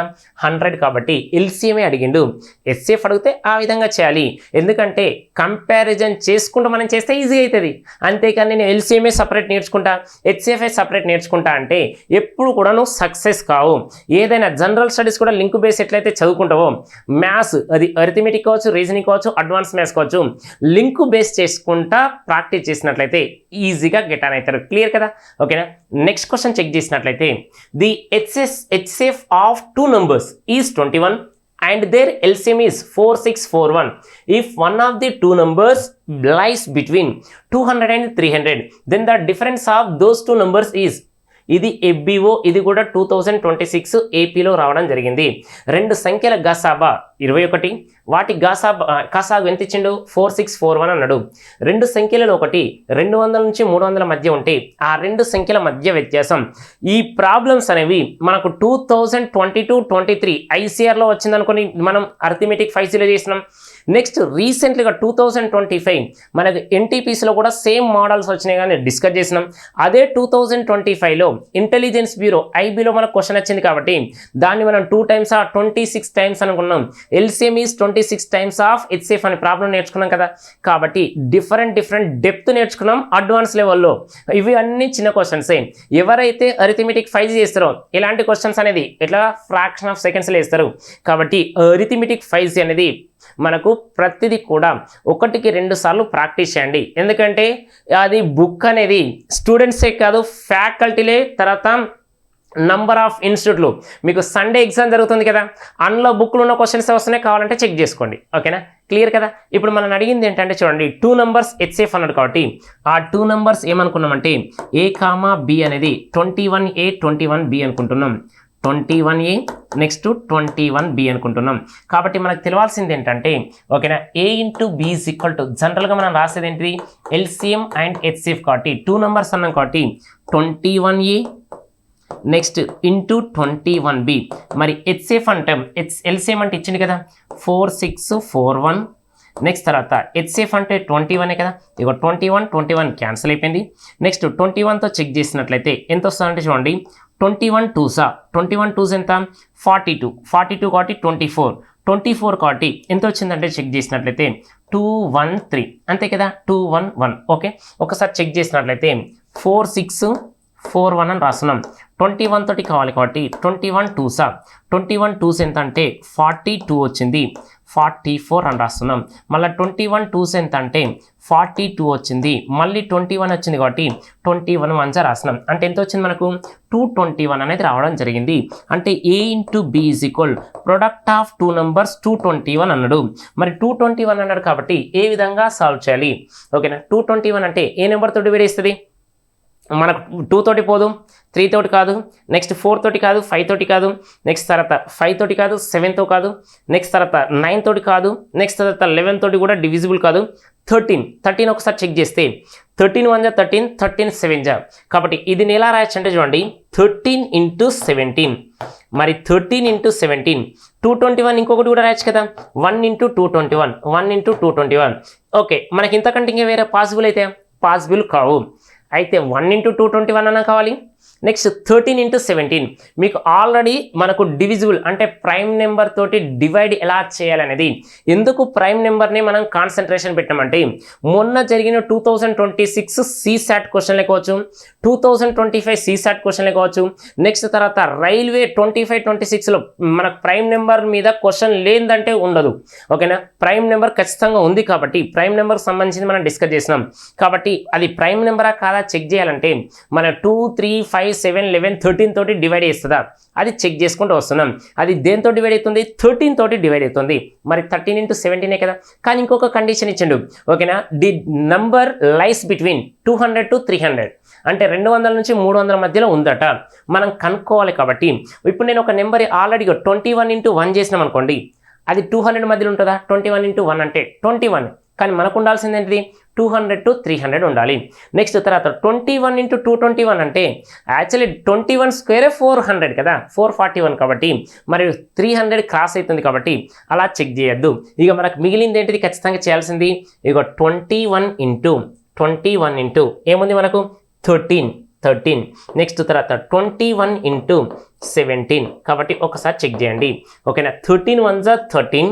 100 కాబట్టి ఎల్సిఎమే అడిగిండు. హెచ్సిఎఫ్ అడిగితే ఆ విధంగా చేయాలి, ఎందుకంటే కంపారిజన్ చేసుకుంటూ మనం చేస్తే ఈజీ అవుతుంది. అంతేకాని నేను ఎల్సిఎంఏ సపరేట్ నేర్చుకుంటా, హెచ్సిఎఫ్ఐ సపరేట్ నేర్చుకుంటా అంటే ఎప్పుడు కూడా నువ్వు సక్సెస్ కావు. ఏదైనా జనరల్ స్టడీస్ కూడా లింక్ బేస్ ఎట్లయితే చదువుకుంటావో, మ్యాథ్స్ అది అరిథమెటిక్ కావచ్చు, రీజనింగ్ కావచ్చు, అడ్వాన్స్ మ్యాథ్స్ కావచ్చు, లింక్ బేస్ చేసుకుంటా ప్రాక్టీస్ చేసినట్లయితే ఈజీగా గెట్ ఆన్ అవుతారు. క్లియర్ కదా, ఓకేనా. నెక్స్ట్ క్వశ్చన్ చెక్ చేసినట్లయితే the HCF of 2 numbers is 21 and their LCM is 4641. If one of the 2 numbers lies between 200 and 300, then the difference of those 2 numbers is. ఇది FBO, ఇది కూడా 2026 ఏపీలో రావడం జరిగింది. 2 సంఖ్యల గసాబా 21, వాటి కసాగు ఎంత ఇచ్చిండు, 4641 అన్నాడు. 2 సంఖ్యలలో ఒకటి 200 నుంచి 300 మధ్య ఉంటే ఆ 2 సంఖ్యల మధ్య వ్యత్యాసం. ఈ ప్రాబ్లమ్స్ అనేవి మనకు 2022-23 ఐసీఆర్లో వచ్చిందనుకొని మనం అర్థమెటిక్ 5Cలో చేసినాం. నెక్స్ట్ రీసెంట్లీగా 2025 మనకు ఎన్టీపీసీలో కూడా సేమ్ మోడల్స్ వచ్చినాయి కానీ డిస్కస్ చేసినాం. అదే 2025లో ఇంటెలిజెన్స్ బ్యూరో ఐబీలో మనకు క్వశ్చన్ వచ్చింది కాబట్టి దాన్ని మనం 2 times 26 times అనుకున్నాం. LCM is 26 times of HCF అనే ప్రాబ్లం నేర్చుకున్నాం కదా. కాబట్టి డిఫరెంట్ డెప్త్ నేర్చుకున్నాం అడ్వాన్స్ లెవెల్లో. ఇవి అన్ని చిన్న క్వశ్చన్సే. ఎవరైతే అరిథమెటిక్ 5 చేస్తారో ఇలాంటి క్వశ్చన్స్ అనేది ఎట్లా ఫ్రాక్షన్ ఆఫ్ సెకండ్స్లో వేస్తారు. కాబట్టి అరిథమెటిక్ 5 అనేది మనకు ప్రతిదీ కూడా 1కి 2 సార్లు ప్రాక్టీస్ చేయండి. ఎందుకంటే అది బుక్ అనేది స్టూడెంట్సే కాదు, ఫ్యాకల్టీలే, తర్వాత నంబర్ ఆఫ్ ఇన్స్టిట్యూట్లు. మీకు సండే ఎగ్జామ్ జరుగుతుంది కదా, అందులో బుక్లు ఉన్న క్వశ్చన్స్ వస్తున్నాయి, కావాలంటే చెక్ చేసుకోండి. ఓకేనా, క్లియర్ కదా. ఇప్పుడు మనం అడిగింది ఏంటంటే చూడండి, 2 numbers హెచ్సిఎఫ్ అన్నాడు కాబట్టి ఆ 2 numbers ఏమనుకున్నామంటే A, B అనేది 21A 21B అనుకుంటున్నాం. 21A నెక్స్ట్ 21B అనుకుంటున్నాం. కాబట్టి మనకు తెలియాల్సింది ఏంటంటే ఓకేనా, A into B is equal to జనరల్గా మనం రాసేది ఏంటిది, ఎల్సిఎం అండ్ హెచ్సిఎఫ్ కాబట్టి 2 numbers అన్నాం కాబట్టి 21A నెక్స్ట్ ఇంటూ 21B. మరి హెచ్సిఎఫ్ అంటే ఎల్సిఎం అంటే ఇచ్చింది కదా 4641. నెక్స్ట్ తర్వాత హెచ్సిఎఫ్ అంటే 21 కదా, ఇక 21 క్యాన్సిల్ అయిపోయింది. నెక్స్ట్ 21తో చెక్ చేసినట్లయితే ఎంత వస్తుందంటే చూడండి, 21 2s ఎంత, 42 కాబట్టి 24 కాబట్టి ఎంత వచ్చిందంటే చెక్ చేసినట్లయితే 213 అంతే కదా, 211. ఓకే, ఒకసారి చెక్ చేసినట్లయితే 4641 అని రాస్తున్నాం. 21 తోటి కావాలి కాబట్టి 21 2s ఎంత అంటే 42 వచ్చింది, 44 అని రాస్తున్నాం. మళ్ళీ 21 2s ఎంత అంటే 42 వచ్చింది, మళ్ళీ 21 వచ్చింది కాబట్టి 21 1s రాస్తున్నాం. అంటే ఎంత వచ్చింది మనకు, 221 అనేది రావడం జరిగింది. అంటే A into B is equal product of 2 numbers 221 అన్నాడు. మరి 221 అన్నాడు కాబట్టి ఏ విధంగా సాల్వ్ చేయాలి. ఓకేనా, 221 అంటే ఏ నెంబర్తో డివైడ్ చేస్తుంది, మనకు 2 తోటి పోదు, 3 తోటి కాదు, నెక్స్ట్ 4 తోటి కాదు, 5 తోటి కాదు, నెక్స్ట్ తర్వాత 5 తోటి కాదు, 7తో కాదు, నెక్స్ట్ తర్వాత 9 తోటి కాదు, నెక్స్ట్ తర్వాత 11 తోటి కూడా డివిజిబుల్ కాదు. 13 ఒకసారి చెక్ చేస్తే 13 1 13, 13 7 కాబట్టి ఇది ఎలా రాయొచ్చు అంటే చూడండి 13 ఇంటూ 17. మరి 13 ఇంటూ 17 221 ఇంకొకటి కూడా రాయొచ్చు కదా, 1 ఇంటూ 221. ఓకే, మనకి ఇంతకంటే ఇంకా వేరే పాసిబుల్ అయితే పాసిబుల్ కావు. అయితే 1 ఇంటూ 221 అన్న కావాలి. నెక్స్ట్ 13 ఇంటూ 17 మీకు ఆల్రెడీ మనకు డివిజిబుల్ అంటే ప్రైమ్ నెంబర్ తోటి డివైడ్ ఎలా చేయాలనేది. ఎందుకు ప్రైమ్ నెంబర్ని మనం కాన్సన్ట్రేషన్ పెట్టామంటే మొన్న జరిగిన 2026 CSAT క్వశ్చన్లే కావచ్చు, 2025 CSAT క్వశ్చన్లే కావచ్చు, నెక్స్ట్ తర్వాత రైల్వే 25-26లో మనకు ప్రైమ్ నెంబర్ మీద క్వశ్చన్ లేదంటే ఉండదు. ఓకేనా, ప్రైమ్ నెంబర్ ఖచ్చితంగా ఉంది కాబట్టి ప్రైమ్ నెంబర్కి సంబంధించి మనం డిస్కస్ చేసినాం. కాబట్టి అది ప్రైమ్ నెంబరా కాదా చెక్ చేయాలంటే మన 2 3 5 7 11 13 తోటి డివైడ్ చేస్తుందా అది చెక్ చేసుకుంటూ వస్తున్నాం. అది దేంతో డివైడ్ అవుతుంది, 13 తోటి డివైడ్ అవుతుంది. మరి 13 ఇంటూ 17 కదా. కానీ ఇంకొక కండిషన్ ఇచ్చిండు. ఓకేనా, the number lies between 200 to 300 అంటే 200 నుంచి 300 మధ్యలో ఉందట, మనం కనుక్కోవాలి. కాబట్టి ఇప్పుడు నేను ఒక నెంబర్ ఆల్రెడీగా 21 ఇంటూ 1 చేసినాం అనుకోండి, అది 200 మధ్యలో ఉంటుందా, 21 ఇంటూ 1 అంటే 21 కానీ మనకు ఉండాల్సింది ఏంటిది 200 to 300 ఉండాలి. నెక్స్ట్ తర్వాత 21 into 221 అంటే యాక్చువల్లీ 21 స్క్వేరే 400 కదా, 441 కాబట్టి మరి 300 క్రాస్ అవుతుంది కాబట్టి అలా చెక్ చేయొద్దు. ఇక మనకు మిగిలింది ఏంటిది ఖచ్చితంగా చేయాల్సింది ఇక 21 into ఏముంది మనకు 13. నెక్స్ట్ తర్వాత 21 into 17 కాబట్టి ఒకసారి చెక్ చేయండి. ఓకేనా, 13 1s are 13.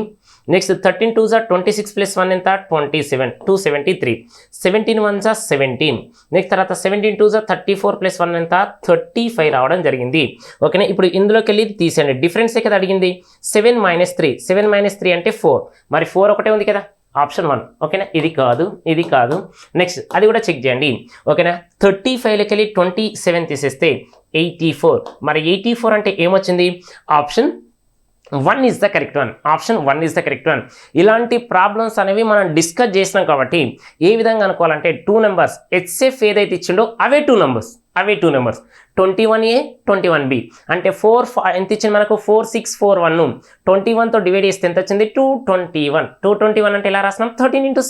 Next 13 2s are 26 plus 1 ఎంత 27, 273. 17 1s are 17. నెక్స్ట్ తర్వాత 17 2s are 34 ప్లస్ 1 ఎంత 35 రావడం జరిగింది. ఓకేనా, ఇప్పుడు ఇందులోకి వెళ్ళి తీసేయండి. డిఫరెన్స్ కదా అడిగింది. 7 - 3 అంటే 4. మరి 4 ఒకటే ఉంది కదా, ఆప్షన్ 1. ఓకేనా, ఇది కాదు. నెక్స్ట్ అది కూడా చెక్ చేయండి. ఓకేనా, 35లోకి వెళ్ళి 27 తీసేస్తే 84. మరి 84 అంటే ఏమొచ్చింది, option 1 is the correct one. ఇలాంటి ప్రాబ్లమ్స్ అనేవి మనం డిస్కస్ చేసినాం కాబట్టి ఏ విధంగా అనుకోవాలంటే 2 నెంబర్స్ హెచ్ఎఫ్ ఏదైతే ఇచ్చిండో అవే 2 నెంబర్స్ 21A 21B అంటే 4 ఎంత ఇచ్చింది మనకు 4641. 21తో డివైడ్ చేస్తే ఎంత వచ్చింది 221 అంటే ఎలా రాసినాం 13 into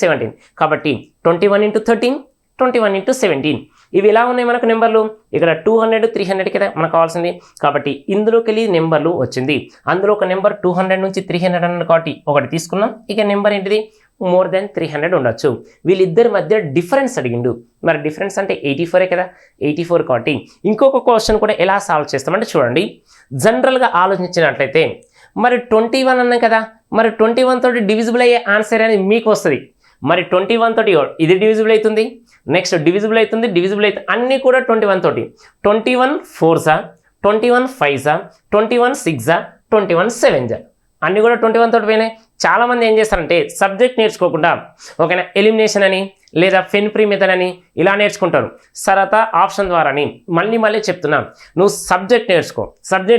17 కాబట్టి 21 into 13 21 into 17. ఇవి ఎలా ఉన్నాయి మనకు నెంబర్లు, ఇక్కడ 200 300 కదా మనకు కావాల్సింది కాబట్టి ఇందులోకి వెళ్ళి నెంబర్లు వచ్చింది. అందులో ఒక నెంబర్ 200 నుంచి 300 అన్నది కాబట్టి ఒకటి తీసుకున్నాం. ఇక నెంబర్ ఏంటిది మోర్ దెన్ 300 ఉండొచ్చు. వీళ్ళిద్దరి మధ్య డిఫరెన్స్ అడిగిండు. మరి డిఫరెన్స్ అంటే 84 కదా, 84 కాబట్టి ఇంకొక క్వశ్చన్ కూడా ఎలా సాల్వ్ చేస్తామంటే చూడండి. జనరల్గా ఆలోచించినట్లయితే మరి 21 అన్నాం కదా, మరి 21 తోటి డివిజిబుల్ అయ్యే ఆన్సర్ అనేది మీకు వస్తుంది. మరి 21 తోటి ఇది డివిజిబుల్ అవుతుంది, నెక్స్ట్ డివిజిబుల్ అవుతుంది అన్నీ కూడా 21 తోటి. 21 4s, 21 5s, 21 6s, 21 7s అన్నీ కూడా 21 తోటి పోయినాయి. చాలామంది ఏం చేస్తారంటే సబ్జెక్ట్ నేర్చుకోకుండా ఓకేనా ఎలిమినేషన్ అని లేదా ఫెన్ ఫ్రీ మెథడ్ అని ఇలా నేర్చుకుంటారు. తర్వాత ఆప్షన్ ద్వారాని మళ్ళీ చెప్తున్నా, నువ్వు సబ్జెక్ట్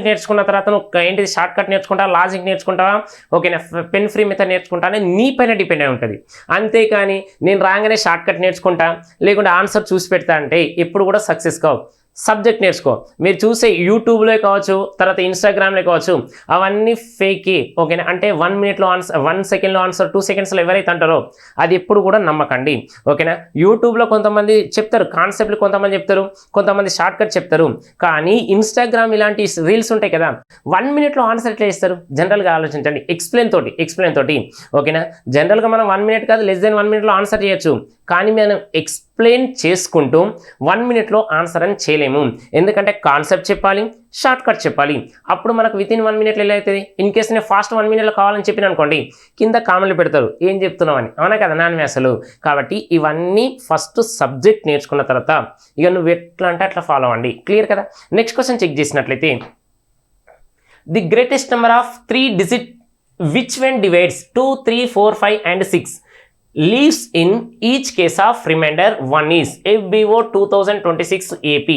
నేర్చుకున్న తర్వాత నువ్వు ఏంటిది షార్ట్ కట్ నేర్చుకుంటావా, లాజిక్ నేర్చుకుంటావా, ఓకేనా పెన్ ఫ్రీ మెథడ్ నేర్చుకుంటా అనేది నీ పైన డిపెండ్ అయి ఉంటుంది. అంతేకాని నేను రాగానే షార్ట్ కట్ నేర్చుకుంటా లేకుంటే ఆన్సర్ చూసి పెడతా అంటే ఎప్పుడు కూడా సక్సెస్ కావు. సబ్జెక్ట్ నేర్చుకో. మీరు చూసే యూట్యూబ్లో కావచ్చు, తర్వాత ఇన్స్టాగ్రామ్లో కావచ్చు, అవన్నీ ఫేకే. ఓకేనా, అంటే 1 minute answer, 1 second answer, 2 seconds ఎవరైతే అంటారో అది ఎప్పుడు కూడా నమ్మకండి. ఓకేనా, యూట్యూబ్లో కొంతమంది చెప్తారు కాన్సెప్ట్లు, కొంతమంది చెప్తారు, కొంతమంది షార్ట్ కట్ చెప్తారు. కానీ ఇన్స్టాగ్రామ్ ఇలాంటి రీల్స్ ఉంటాయి కదా, 1 minute ఆన్సర్ ఎట్లా చేస్తారు జనరల్గా ఆలోచించండి. ఎక్స్ప్లెయిన్ తోటి ఓకేనా. జనరల్గా మనం 1 minute కాదు less than 1 minute ఆన్సర్ చేయొచ్చు. కానీ మనం ఎక్స్ప్లెయిన్ చేసుకుంటూ 1 minute ఆన్సర్ అని చేయలేము. ఎందుకంటే కాన్సెప్ట్ చెప్పాలి, షార్ట్ కట్ చెప్పాలి. అప్పుడు మనకు విత్ ఇన్ 1 minute ఎలా అవుతుంది. ఇన్ కేసు నేను ఫాస్ట్ 1 minute కావాలని చెప్పిన అనుకోండి, కింద కామెంట్లు పెడతారు ఏం చెప్తున్నామని, అవునా కదా, నాన్ అసలు. కాబట్టి ఇవన్నీ ఫస్ట్ సబ్జెక్ట్ నేర్చుకున్న తర్వాత ఇక నువ్వు ఎట్లా అంటే అట్లా ఫాలో అవ్వండి. క్లియర్ కదా. నెక్స్ట్ క్వశ్చన్ చెక్ చేసినట్లయితే, the greatest number of 3 digit which when divides 2 3 4 5 and 6 leaves in each case of remainder 1 is FBO 2026 AP.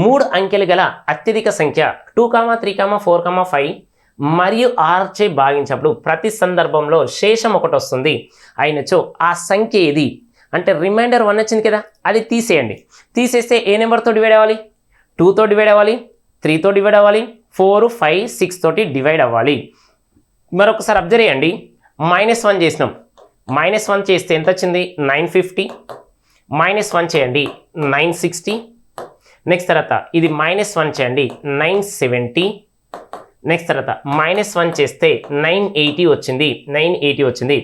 3 అంకెలు గల అత్యధిక సంఖ్య 2, 3, 4, 5 మరియు 6 చే భాగించినప్పుడు ప్రతి సందర్భంలో శేషం ఒకటి వస్తుంది అయినచో ఆ సంఖ్య ఏది అంటే రిమైండర్ 1 వచ్చింది కదా, అది తీసేయండి. తీసేస్తే ఏ నెంబర్తో డివైడ్ అవ్వాలి, 2తో డివైడ్ అవ్వాలి, 3తో డివైడ్ అవ్వాలి, 4, 5, 6 తోటి డివైడ్ అవ్వాలి. మరొకసారి అబ్జర్వ్ చేయండి. -1 చేసినాం, -1 చేస్తే ఎంత వచ్చింది 950, -1 చేయండి 960. నెక్స్ట్ తర్వాత ఇది -1 చేయండి 970. నెక్స్ట్ తర్వాత -1 చేస్తే 980 వచ్చింది.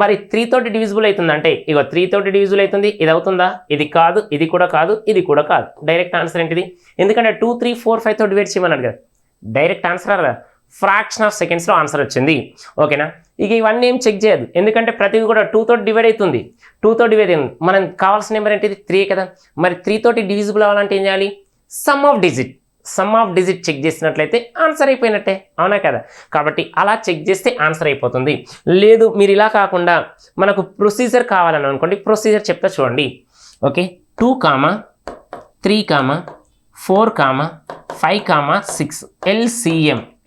మరి 3 తోటి డివిజిబుల్ అవుతుందంటే ఇక 3 తోటి డివిజిబుల్ అవుతుంది. ఇది అవుతుందా, ఇది కాదు, ఇది కూడా కాదు. డైరెక్ట్ ఆన్సర్ ఏంటిది, ఎందుకంటే 2, 3, 4, 5 తో డివైడ్ చేయమన్నాడు కదా, డైరెక్ట్ ఆన్సర్ కదా, ఫ్రాక్షన్ ఆఫ్ సెకండ్స్లో ఆన్సర్ వచ్చింది. ఓకేనా, ఇక ఇవన్నీ ఏం చెక్ చేయదు, ఎందుకంటే ప్రతిదీ కూడా 2 తోటి డివైడ్ అవుతుంది. మనం కావాల్సిన నెంబర్ ఏంటిది 3 కదా. మరి 3 తోటి డివిజిబుల్ అవ్వాలంటే ఏం చేయాలి, సమ్ ఆఫ్ డిజిట్ చెక్ చేసినట్లయితే ఆన్సర్ అయిపోయినట్టే, అవునా కదా. కాబట్టి అలా చెక్ చేస్తే ఆన్సర్ అయిపోతుంది. లేదు మీరు ఇలా కాకుండా మనకు ప్రొసీజర్ కావాలని అనుకోండి, ప్రొసీజర్ చెప్తా చూడండి. ఓకే, 2, 3, 4, 5, 6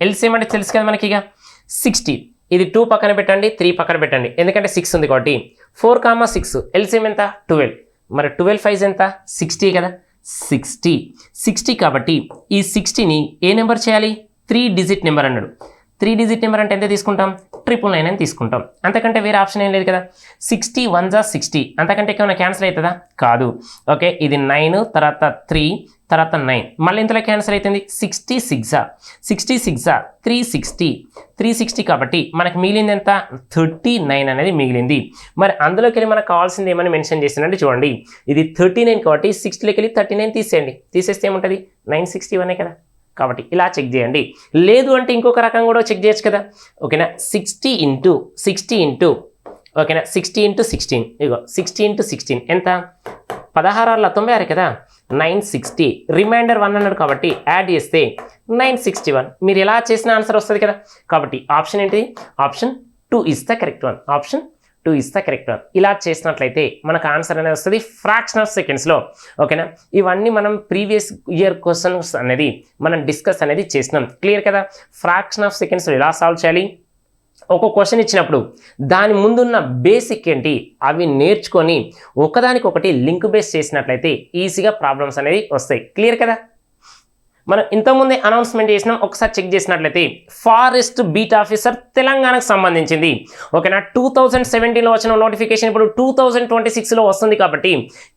ఎల్సిఎం అంటే తెలుసు కదా మనకి, ఇక 60. ఇది 2 పక్కన పెట్టండి, 3 పక్కన పెట్టండి, ఎందుకంటే 6 ఉంది కాబట్టి. 4, 6 ఎల్సిఎం ఎంత 12. మరి 12 5 ఎంత 60 కదా, 60 కాబట్టి ఈ 60ని ఏ నెంబర్ చేయాలి, 3 digit నెంబర్ అన్నాడు. 3 డిజిట్ నెంబర్ అంటే ఎంత తీసుకుంటాం 999 అని తీసుకుంటాం. అంతకంటే వేరే ఆప్షన్ ఏం లేదు కదా. 60 1 జా 60, అంతకంటే ఏమైనా క్యాన్సిల్ అవుతుందా? కాదు. ఓకే, ఇది 9 తర్వాత 3 తర్వాత 9, మళ్ళీ ఇంతలో క్యాన్సిల్ అవుతుంది. 66 జా 360 కాబట్టి మనకు మిగిలింది ఎంత 39 అనేది మిగిలింది. మరి అందులోకి వెళ్ళి మనకు కావాల్సింది ఏమని మెన్షన్ చేసిందంటే చూడండి, ఇది 39 కాబట్టి 60లోకి వెళ్ళి 39 తీసేయండి. తీసేస్తే ఏముంటుంది 961 కదా. కాబట్టి ఇలా చెక్ చేయండి. లేదు అంటే ఇంకొక రకం కూడా చెక్ చేయొచ్చు కదా. ఓకేనా, 60 ఇంటూ ఓకేనా 60 ఇంటూ 16, ఇగో 60 ఇంటూ 16 ఎంత 1696 కదా, 960. రిమైండర్ 1 అన్నాడు కాబట్టి యాడ్ చేస్తే 961. మీరు ఎలా చేసిన ఆన్సర్ వస్తుంది కదా. కాబట్టి ఆప్షన్ ఏంటిది, option 2 is the correct one. Option 2 is the correct one. ఇలా చేసినట్లయితే మనకు ఆన్సర్ అనేది వస్తుంది ఫ్రాక్షన్ ఆఫ్ సెకండ్స్లో. ఓకేనా, ఇవన్నీ మనం ప్రీవియస్ ఇయర్ క్వశ్చన్స్ అనేది మనం డిస్కస్ అనేది చేసినాం. క్లియర్ కదా. ఫ్రాక్షన్ ఆఫ్ సెకండ్స్లో ఎలా సాల్వ్ చేయాలి, ఒక క్వశ్చన్ ఇచ్చినప్పుడు దాని ముందున్న బేసిక్ ఏంటి అవి నేర్చుకొని ఒకదానికొకటి లింక్ బేస్ చేసినట్లయితే ఈజీగా ప్రాబ్లమ్స్ అనేది వస్తాయి. క్లియర్ కదా. మనం ఇంతకుముందే అనౌన్స్మెంట్ చేసినాం, ఒకసారి చెక్ చేసినట్లయితే ఫారెస్ట్ బీట్ ఆఫీసర్ తెలంగాణకు సంబంధించింది. ఓకేనా, 2017లో వచ్చిన నోటిఫికేషన్ ఇప్పుడు 2026లో వస్తుంది. కాబట్టి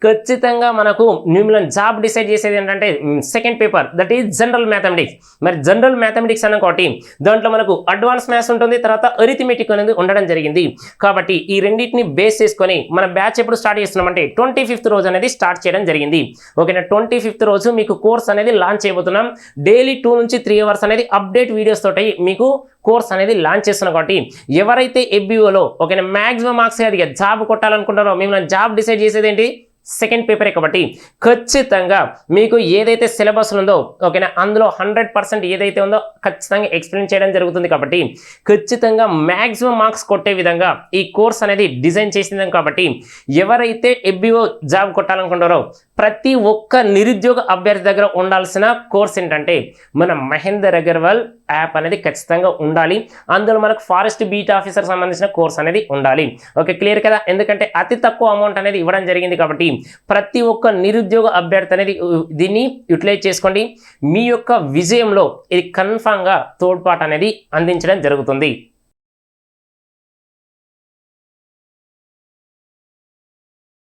ఖచ్చితంగా మనకు మిమ్మల్ని జాబ్ డిసైడ్ చేసేది ఏంటంటే second paper, that is general mathematics. మరి జనరల్ మ్యాథమెటిక్స్ అన్న కాబట్టి దాంట్లో మనకు అడ్వాన్స్ మ్యాథ్స్ ఉంటుంది, తర్వాత అరిథమెటిక్ అనేది ఉండడం జరిగింది. కాబట్టి ఈ రెండింటిని బేస్ చేసుకొని మన బ్యాచ్ ఎప్పుడు స్టార్ట్ చేస్తున్నామంటే 25th రోజు అనేది స్టార్ట్ చేయడం జరిగింది. ఓకేనా, 25th రోజు మీకు కోర్స్ అనేది లాంచ్ చేయబోతున్నాం. డైలీ 2 నుంచి 3 అవర్స్ అనేది అప్డేట్ వీడియోస్ తోటి మీకు కోర్స్ అనేది లాంచ్ చేస్తున్నాం. కాబట్టి ఎవరైతే ఎఫ్బిఓలో ఓకేనా మ్యాక్సిమం మార్క్స్ అది జాబ్ కొట్టాలనుకుంటారో మిమ్మల్ని జాబ్ డిసైడ్ చేసేది ఏంటి సెకండ్ పేపరే. కాబట్టి ఖచ్చితంగా మీకు ఏదైతే సిలబస్ ఉందో ఓకేనా అందులో 100% ఏదైతే ఉందో ఖచ్చితంగా ఎక్స్ప్లెయిన్ చేయడం జరుగుతుంది. కాబట్టి ఖచ్చితంగా మ్యాక్సిమం మార్క్స్ కొట్టే విధంగా ఈ కోర్స్ అనేది డిజైన్ చేసింది. కాబట్టి ఎవరైతే ఎఫ్బిఓ జాబ్ కొట్టాలనుకుంటారో ప్రతి ఒక్క నిరుద్యోగ అభ్యర్థి దగ్గర ఉండాల్సిన కోర్స్ ఏంటంటే మన మహేందర్ అగర్వాల్ యాప్ అనేది ఖచ్చితంగా ఉండాలి. అందులో మనకు ఫారెస్ట్ బీట్ ఆఫీసర్ సంబంధించిన కోర్స్ అనేది ఉండాలి. ఓకే, క్లియర్ కదా. ఎందుకంటే అతి తక్కువ అమౌంట్ అనేది ఇవ్వడం జరిగింది. కాబట్టి ప్రతి ఒక్క నిరుద్యోగ అభ్యర్థి అనేది దీన్ని యూటిలైజ్ చేసుకోండి. మీ యొక్క విజయంలో ఇది కన్ఫామ్గా తోడ్పాటు అనేది అందించడం జరుగుతుంది.